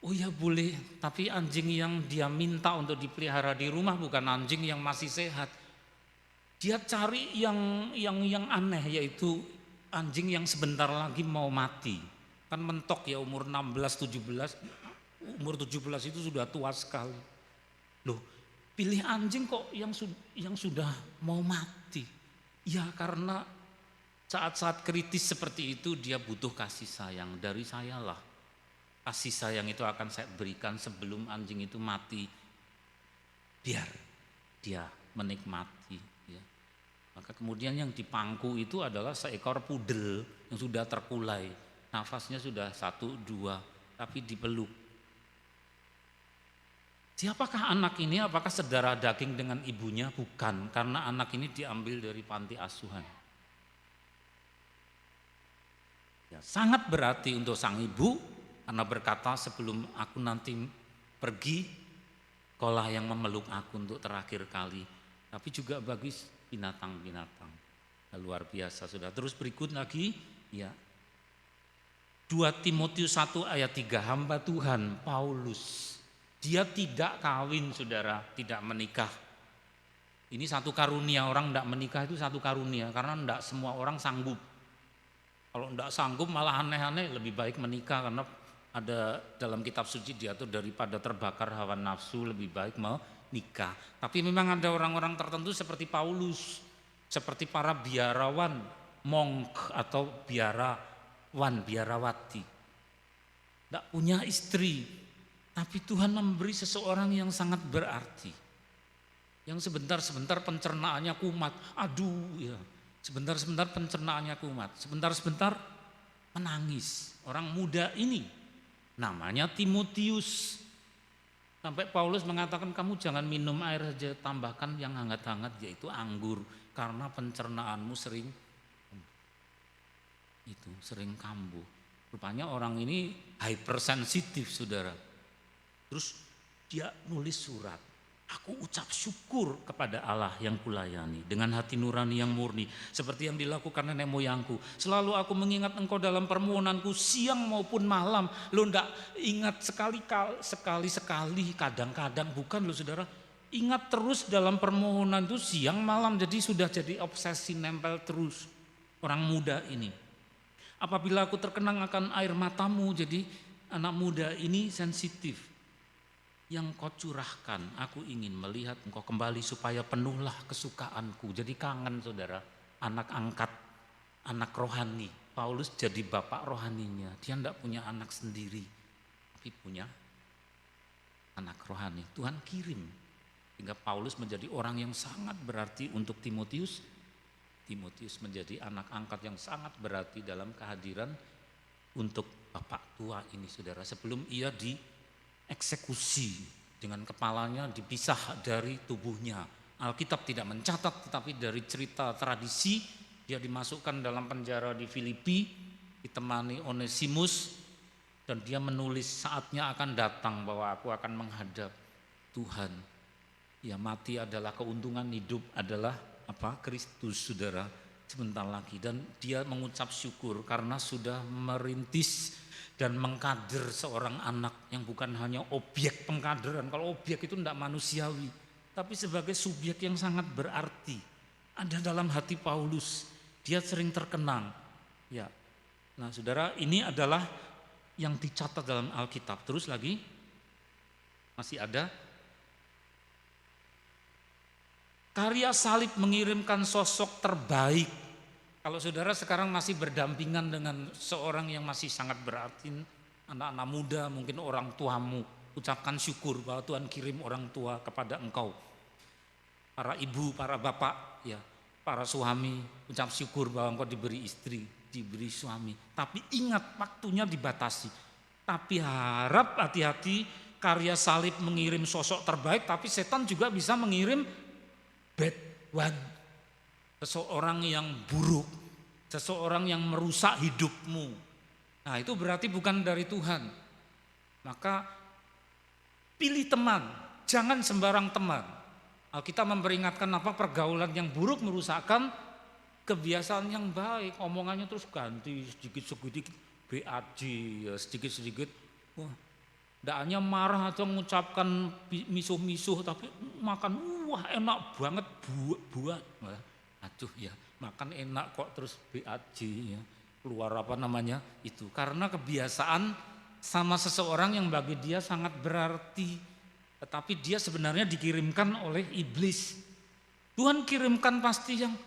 Oh ya boleh, tapi anjing yang dia minta untuk dipelihara di rumah bukan anjing yang masih sehat. Dia cari yang aneh, yaitu anjing yang sebentar lagi mau mati. Kan mentok ya, umur 16, 17, umur 17 itu sudah tua sekali. Loh, pilih anjing kok yang sudah mau mati. Ya karena saat-saat kritis seperti itu dia butuh kasih sayang dari saya lah. Kasih sayang itu akan saya berikan sebelum anjing itu mati, biar dia menikmati. Ya. Maka kemudian yang dipangku itu adalah seekor pudel yang sudah terkulai, nafasnya sudah 1, 2, tapi dipeluk. Siapakah anak ini? Apakah saudara daging dengan ibunya? Bukan, karena anak ini diambil dari panti asuhan. Ya, sangat berarti untuk sang ibu. Karena berkata sebelum aku nanti pergi, kaulah yang memeluk aku untuk terakhir kali. Tapi juga bagi binatang-binatang. Luar biasa sudah. Terus berikut lagi, ya 2 Timotius 1 ayat 3, hamba Tuhan Paulus. Dia tidak kawin saudara, tidak menikah. Ini satu karunia, orang tidak menikah itu satu karunia. Karena tidak semua orang sanggup. Kalau tidak sanggup malah aneh-aneh, lebih baik menikah karena ada dalam kitab suci diatur daripada terbakar hawa nafsu lebih baik menikah. Tapi memang ada orang-orang tertentu seperti Paulus, seperti para biarawan, monk atau biarawati. Tidak punya istri, tapi Tuhan memberi seseorang yang sangat berarti. Yang sebentar-sebentar pencernaannya kumat, ya. Sebentar-sebentar pencernaannya kumat, sebentar-sebentar menangis. Orang muda ini namanya Timotius. Sampai Paulus mengatakan kamu jangan minum air saja, tambahkan yang hangat-hangat yaitu anggur. Karena pencernaanmu sering kambuh. Rupanya orang ini hypersensitif saudara. Terus dia nulis surat. Aku ucap syukur kepada Allah yang kulayani dengan hati nurani yang murni seperti yang dilakukan nenek moyangku. Selalu aku mengingat engkau dalam permohonanku siang maupun malam. Lo ndak ingat sekali-sekali, kadang-kadang, bukan lo saudara. Ingat terus dalam permohonan itu siang malam, jadi sudah jadi obsesi nempel terus orang muda ini. Apabila aku terkenang akan air matamu, jadi anak muda ini sensitif. Yang kau curahkan, aku ingin melihat engkau kembali supaya penuhlah kesukaanku. Jadi kangen saudara, anak angkat, anak rohani. Paulus jadi bapak rohaninya. Dia tidak punya anak sendiri, tapi punya anak rohani. Tuhan kirim. Sehingga Paulus menjadi orang yang sangat berarti untuk Timotius. Timotius menjadi anak angkat yang sangat berarti dalam kehadiran untuk bapak tua ini saudara. Sebelum ia dieksekusi dengan kepalanya dipisah dari tubuhnya. Alkitab tidak mencatat, tetapi dari cerita tradisi dia dimasukkan dalam penjara di Filipi, ditemani Onesimus, dan dia menulis saatnya akan datang bahwa aku akan menghadap Tuhan. Ya mati adalah keuntungan, hidup adalah Kristus saudara sebentar lagi. Dan dia mengucap syukur karena sudah merintis dan mengkader seorang anak yang bukan hanya objek pengkaderan. Kalau objek itu tidak manusiawi, tapi sebagai subjek yang sangat berarti. Ada dalam hati Paulus, dia sering terkenang. Ya, nah saudara, ini adalah yang dicatat dalam Alkitab. Terus lagi, masih ada. Karya salib mengirimkan sosok terbaik. Kalau saudara sekarang masih berdampingan dengan seorang yang masih sangat berarti, anak-anak muda, mungkin orang tuamu, ucapkan syukur bahwa Tuhan kirim orang tua kepada engkau. Para ibu, para bapak, ya, para suami, ucap syukur bahwa engkau diberi istri, diberi suami. Tapi ingat waktunya dibatasi. Tapi harap hati-hati, karya salib mengirim sosok terbaik, tapi setan juga bisa mengirim bad one, seseorang yang buruk, seseorang yang merusak hidupmu. Nah itu berarti bukan dari Tuhan. Maka pilih teman, jangan sembarang teman. Alkitab memperingatkan pergaulan yang buruk merusakkan kebiasaan yang baik. Omongannya terus ganti sedikit-sedikit BAJ, ya sedikit-sedikit. Wah, Nggak hanya marah atau mengucapkan misuh-misuh, tapi makan, wah enak banget buah. Aduh ya, makan enak kok terus BAJ ya, keluar apa namanya itu. Karena kebiasaan sama seseorang yang bagi dia sangat berarti, tetapi dia sebenarnya dikirimkan oleh iblis. Tuhan kirimkan pasti yang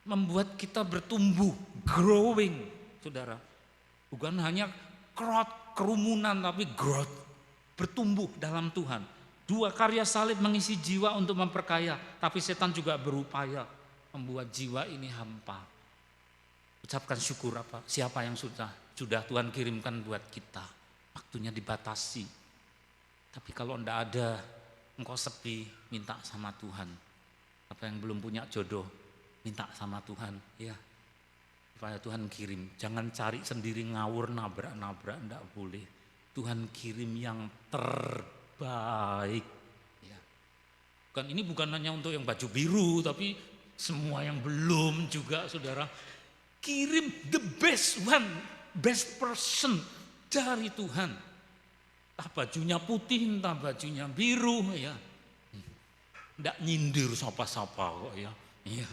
membuat kita bertumbuh, growing, saudara. Bukan hanya kerumunan, tapi growth, bertumbuh dalam Tuhan. 2 karya salib mengisi jiwa untuk memperkaya, tapi setan juga berupaya membuat jiwa ini hampa. Ucapkan syukur apa? Siapa yang sudah Tuhan kirimkan buat kita. Waktunya dibatasi. Tapi kalau enggak ada, engkau sepi, minta sama Tuhan. Apa yang belum punya jodoh, minta sama Tuhan. Ya, supaya Tuhan kirim. Jangan cari sendiri ngawur, nabrak-nabrak, enggak boleh. Tuhan kirim yang terbaik. Ya. Ini bukan hanya untuk yang baju biru, tapi semua yang belum juga, saudara. Kirim the best one, best person dari Tuhan. Entah bajunya putih, entah bajunya biru, ya. Enggak nyindir sapa-sapa kok ya. Iya.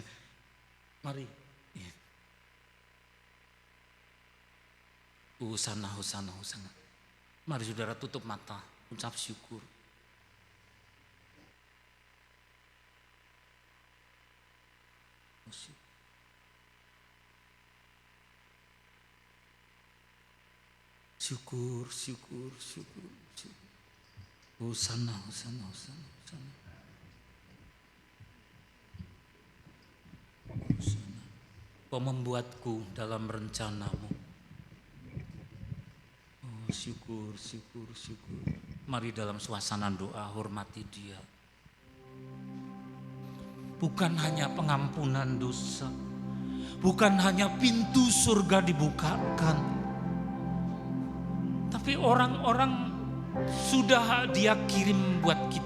Mari. Ya. Hosana. Mari saudara tutup mata, ucap syukur. Syukur. Hosana. Kau membuatku dalam rencanamu. Oh, syukur. Mari dalam suasana doa hormati Dia. Bukan hanya pengampunan dosa, bukan hanya pintu surga dibukakan, tapi orang-orang sudah Dia kirim buat kita.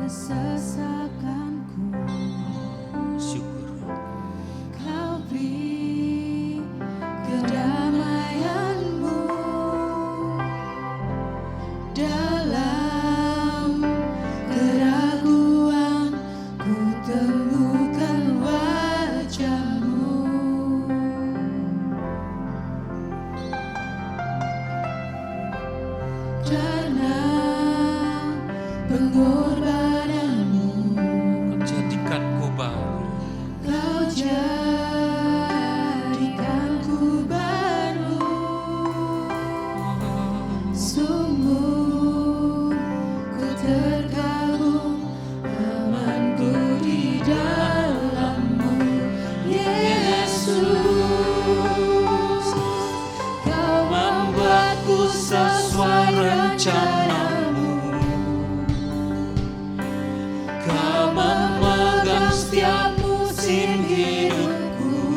Kesesakanku, Syukur. Kau beri kedamaianmu dalam keraguan, ku temukan wajahmu. Karena pengorbananmu, Kau jadikanku baru. Kau jadikanku baru. Sungguh ku terkagum, amanku di dalam-Mu, Yesus. Kau membuatku sesuai rencana. Kau memegang setiap musim hidupku.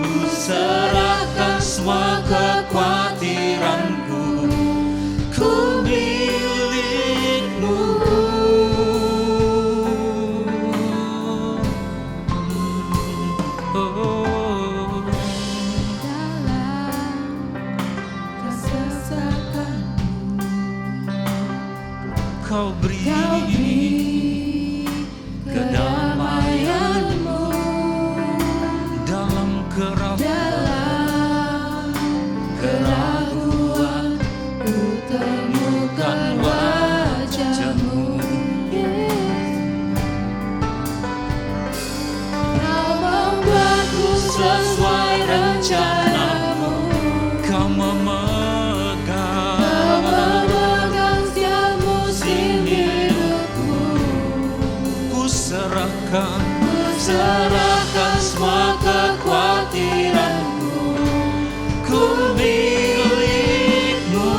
Ku serahkan semua kekhawatiranku, ku milik-Mu. Oh. Dalam kesesakanmu, Kau beri kedamaianmu dalam keraguan, ku temukan wajah-Mu. Kau membuatku sesuai rencana-Mu. Kau memegang setiap musim hidupku. Ku serahkan semua kekhawatiranku, ku milik-Mu.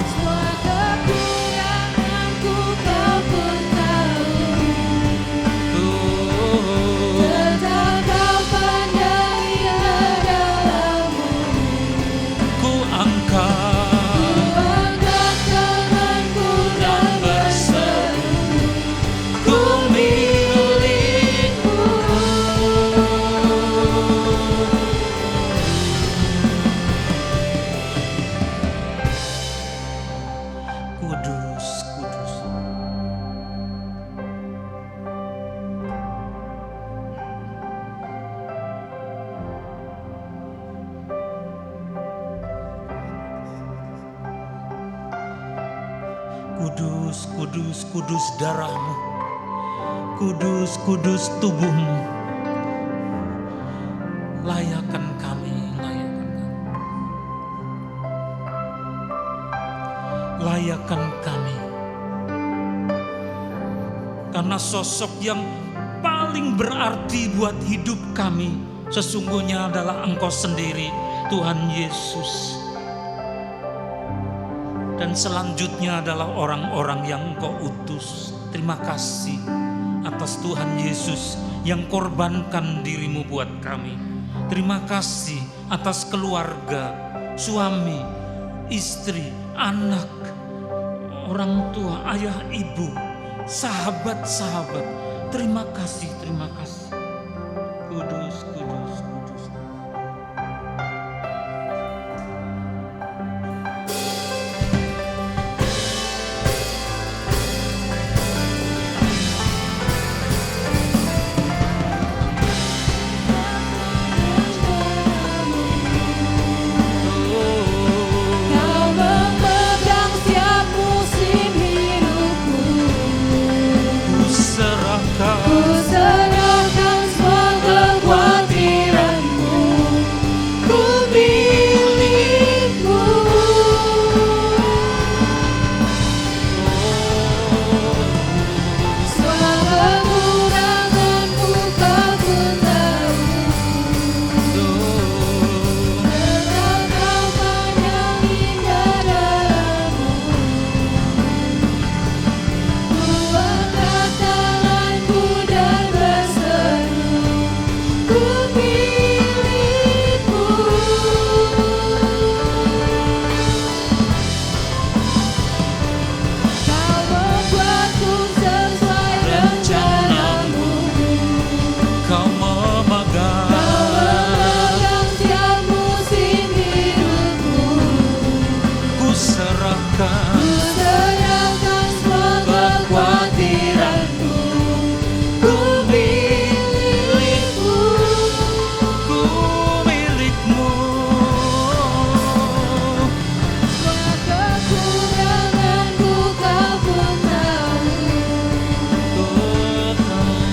Semua kekuranganku Kau pun tahu. Kudus, kudus, kudus darahmu. Kudus, kudus tubuhmu. Layakan kami, layakan kami. Layakan kami. Karena sosok yang paling berarti buat hidup kami sesungguhnya adalah Engkau sendiri, Tuhan Yesus. Dan selanjutnya adalah orang-orang yang Engkau utus. Terima kasih atas Tuhan Yesus yang korbankan dirimu buat kami. Terima kasih atas keluarga, suami, istri, anak, orang tua, ayah, ibu, sahabat-sahabat. Terima kasih, terima kasih. Kudus, kudus, kudus. Kau memegang setiap musim hidupku. Ku serahkan. Ku serahkan semua kekhawatiranku. Ku milikmu. Semua kekuranganku kau pun tahu. Tentang taufan yang indah dalammu. Ku angkat tanganku dan berseru, ku milikmu. Kau membuatku sesuai rencanamu. Kau memegang. Kau memegang setiap musim hidupku. Ku serahkan. Ku serahkan semua kekhawatiranku. Ku milikmu. Ku milikmu. Semua kekuranganku kau pun tahu.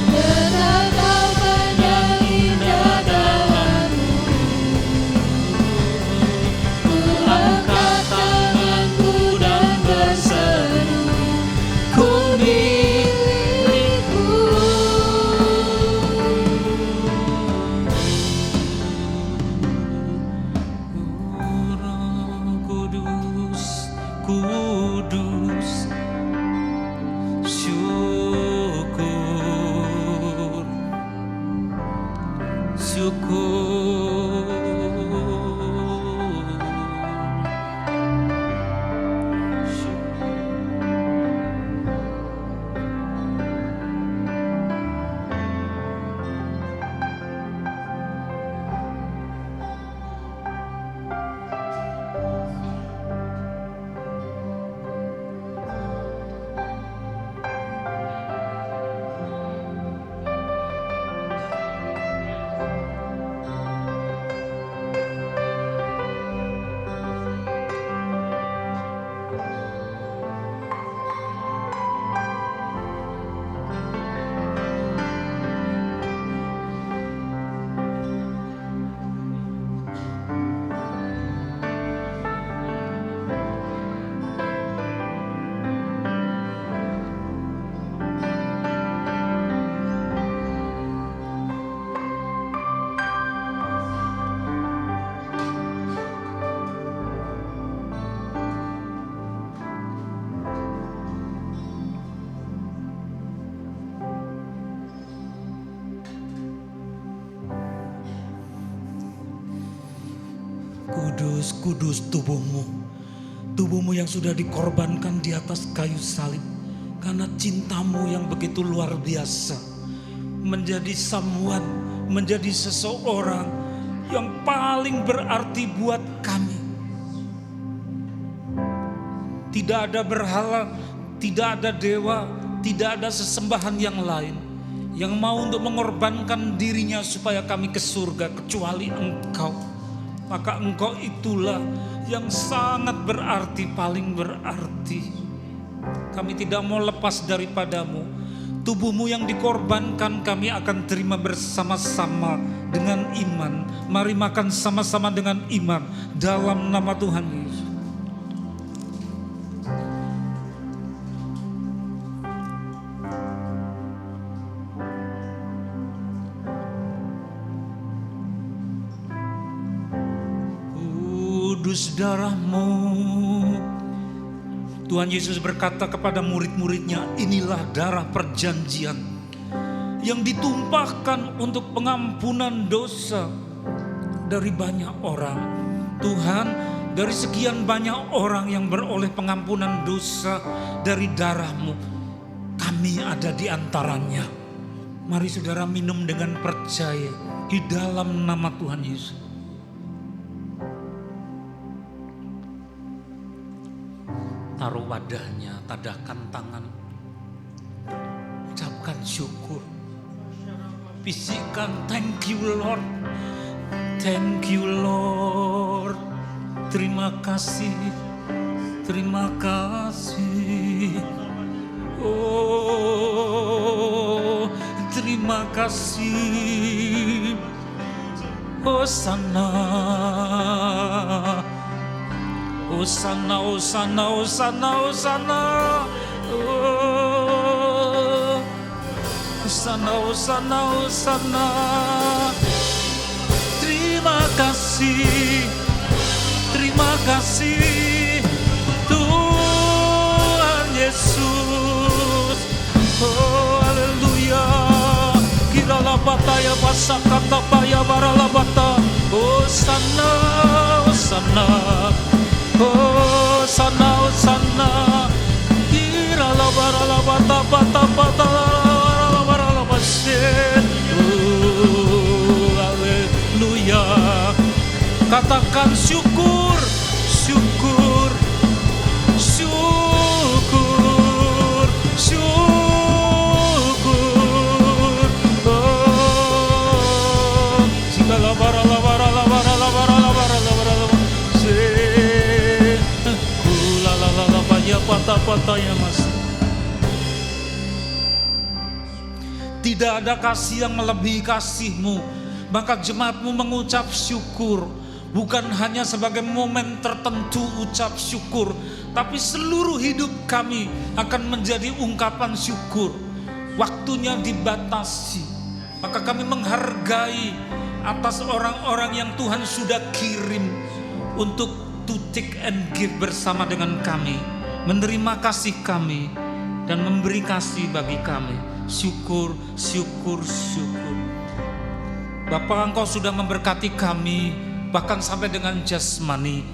Tentang taufan yang indah dalammu. Ku angkat tanganku dan berseru, ku milikmu. Kudus, kudus, syukur, syukur. Kudus, kudus tubuhmu. Tubuhmu yang sudah dikorbankan di atas kayu salib. Karena cintamu yang begitu luar biasa. Menjadi someone, menjadi seseorang yang paling berarti buat kami. Tidak ada berhala, tidak ada dewa, tidak ada sesembahan yang lain yang mau untuk mengorbankan dirinya supaya kami ke surga kecuali Engkau. Maka Engkau itulah yang sangat berarti, paling berarti. Kami tidak mau lepas daripadamu. Tubuhmu yang dikorbankan kami akan terima bersama-sama dengan iman. Mari makan sama-sama dengan iman dalam nama Tuhan Yesus. Kudus darah-Mu. Tuhan Yesus berkata kepada murid-muridnya, inilah darah perjanjian yang ditumpahkan untuk pengampunan dosa dari banyak orang. Tuhan, dari sekian banyak orang yang beroleh pengampunan dosa dari darah-Mu, kami ada di antaranya. Mari saudara minum dengan percaya di dalam nama Tuhan Yesus. Taruh wadahnya, tadahkan tangan, ucapkan syukur, bisikan thank you Lord, thank you Lord, terima kasih, terima kasih, oh terima kasih, Hosana. Hosana, Hosana, Hosana, Hosana, oh, Hosana, Hosana, Hosana. Terima kasih Tuhan Yesus. Oh, haleluya. Kirala bataya basa kata paya barala bata. Hosana, Hosana. Oh sana sana, kira la bara la bata bata bata la bara la bashe. Haleluya. Katakan syukur, syukur, syukur, syukur. Oh, segala bara la bara la bara la bara la bara la bara la bashe. Patah-patah ya Mas. Tidak ada kasih yang melebihi kasih-Mu. Maka jemaat-Mu mengucap syukur. Bukan hanya sebagai momen tertentu ucap syukur, tapi seluruh hidup kami akan menjadi ungkapan syukur. Waktunya dibatasi, maka kami menghargai atas orang-orang yang Tuhan sudah kirim untuk to take and give bersama dengan kami, menerima kasih kami dan memberi kasih bagi kami. Syukur, syukur, syukur. Bapa, Engkau sudah memberkati kami bahkan sampai dengan jasmani.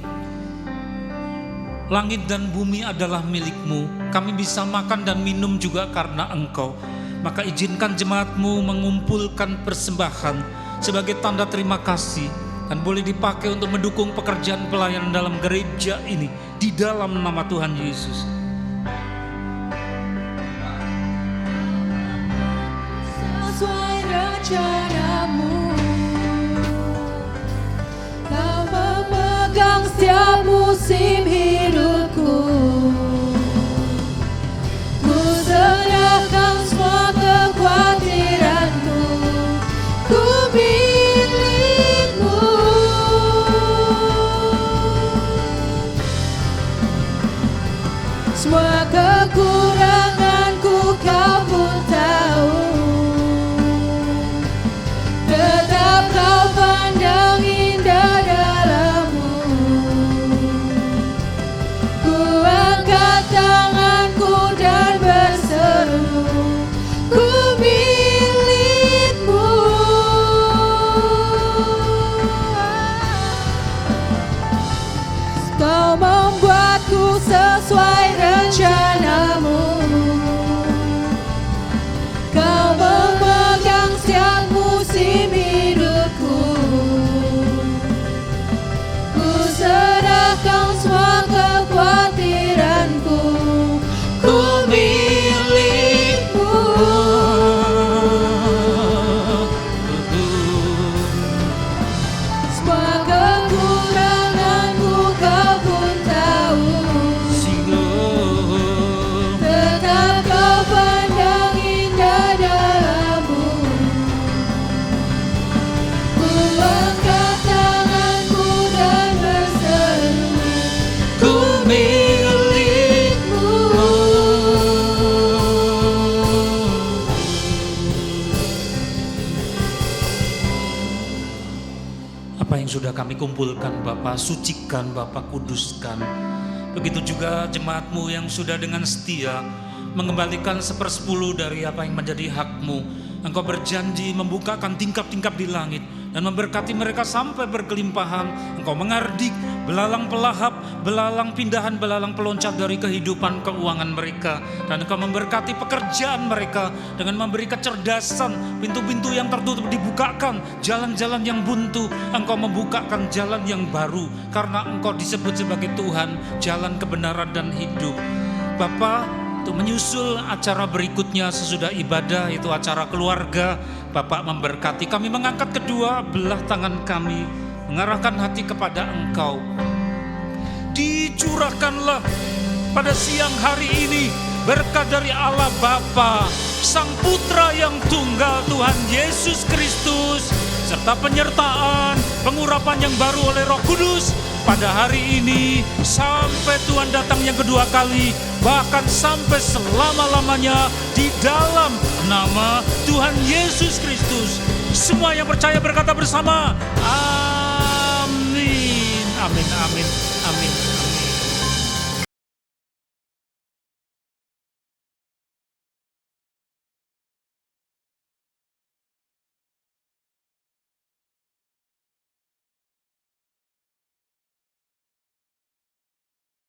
Langit dan bumi adalah milik-Mu. Kami bisa makan dan minum juga karena Engkau. Maka izinkan jemaat-Mu mengumpulkan persembahan sebagai tanda terima kasih dan boleh dipakai untuk mendukung pekerjaan pelayanan dalam gereja ini di dalam nama Tuhan Yesus. Sesuai rencana-Mu, Kau memegang setiap musim hidupku. Ku serahkan semua kekhawatiranku, ku milik-Mu. Semua kekuranganku Kau pun tahu. Tetap Kau pandang indah dalam-Mu. apa yang sudah kami kumpulkan Bapa, sucikan Bapa, kuduskan. Begitu juga jemaat-Mu yang sudah dengan setia mengembalikan 1/10 dari apa yang menjadi hak-Mu. Engkau berjanji membukakan tingkap-tingkap di langit dan memberkati mereka sampai berkelimpahan. Engkau mengardik belalang pelahap, belalang pindahan, belalang peloncat dari kehidupan keuangan mereka. Dan Engkau memberkati pekerjaan mereka dengan memberi kecerdasan. Pintu-pintu yang tertutup dibukakan, jalan-jalan yang buntu Engkau membukakan jalan yang baru. Karena Engkau disebut sebagai Tuhan, jalan kebenaran dan hidup. Bapa, untuk menyusul acara berikutnya sesudah ibadah, itu acara keluarga, Bapak memberkati kami, mengangkat kedua belah tangan kami, mengarahkan hati kepada Engkau. Dicurahkanlah pada siang hari ini berkat dari Allah Bapa, Sang Putra yang tunggal Tuhan Yesus Kristus, serta penyertaan, pengurapan yang baru oleh Roh Kudus pada hari ini sampai Tuhan datang yang kedua kali, bahkan sampai selama-lamanya di dalam nama Tuhan Yesus Kristus. Semua yang percaya berkata bersama, amin, amin, amin.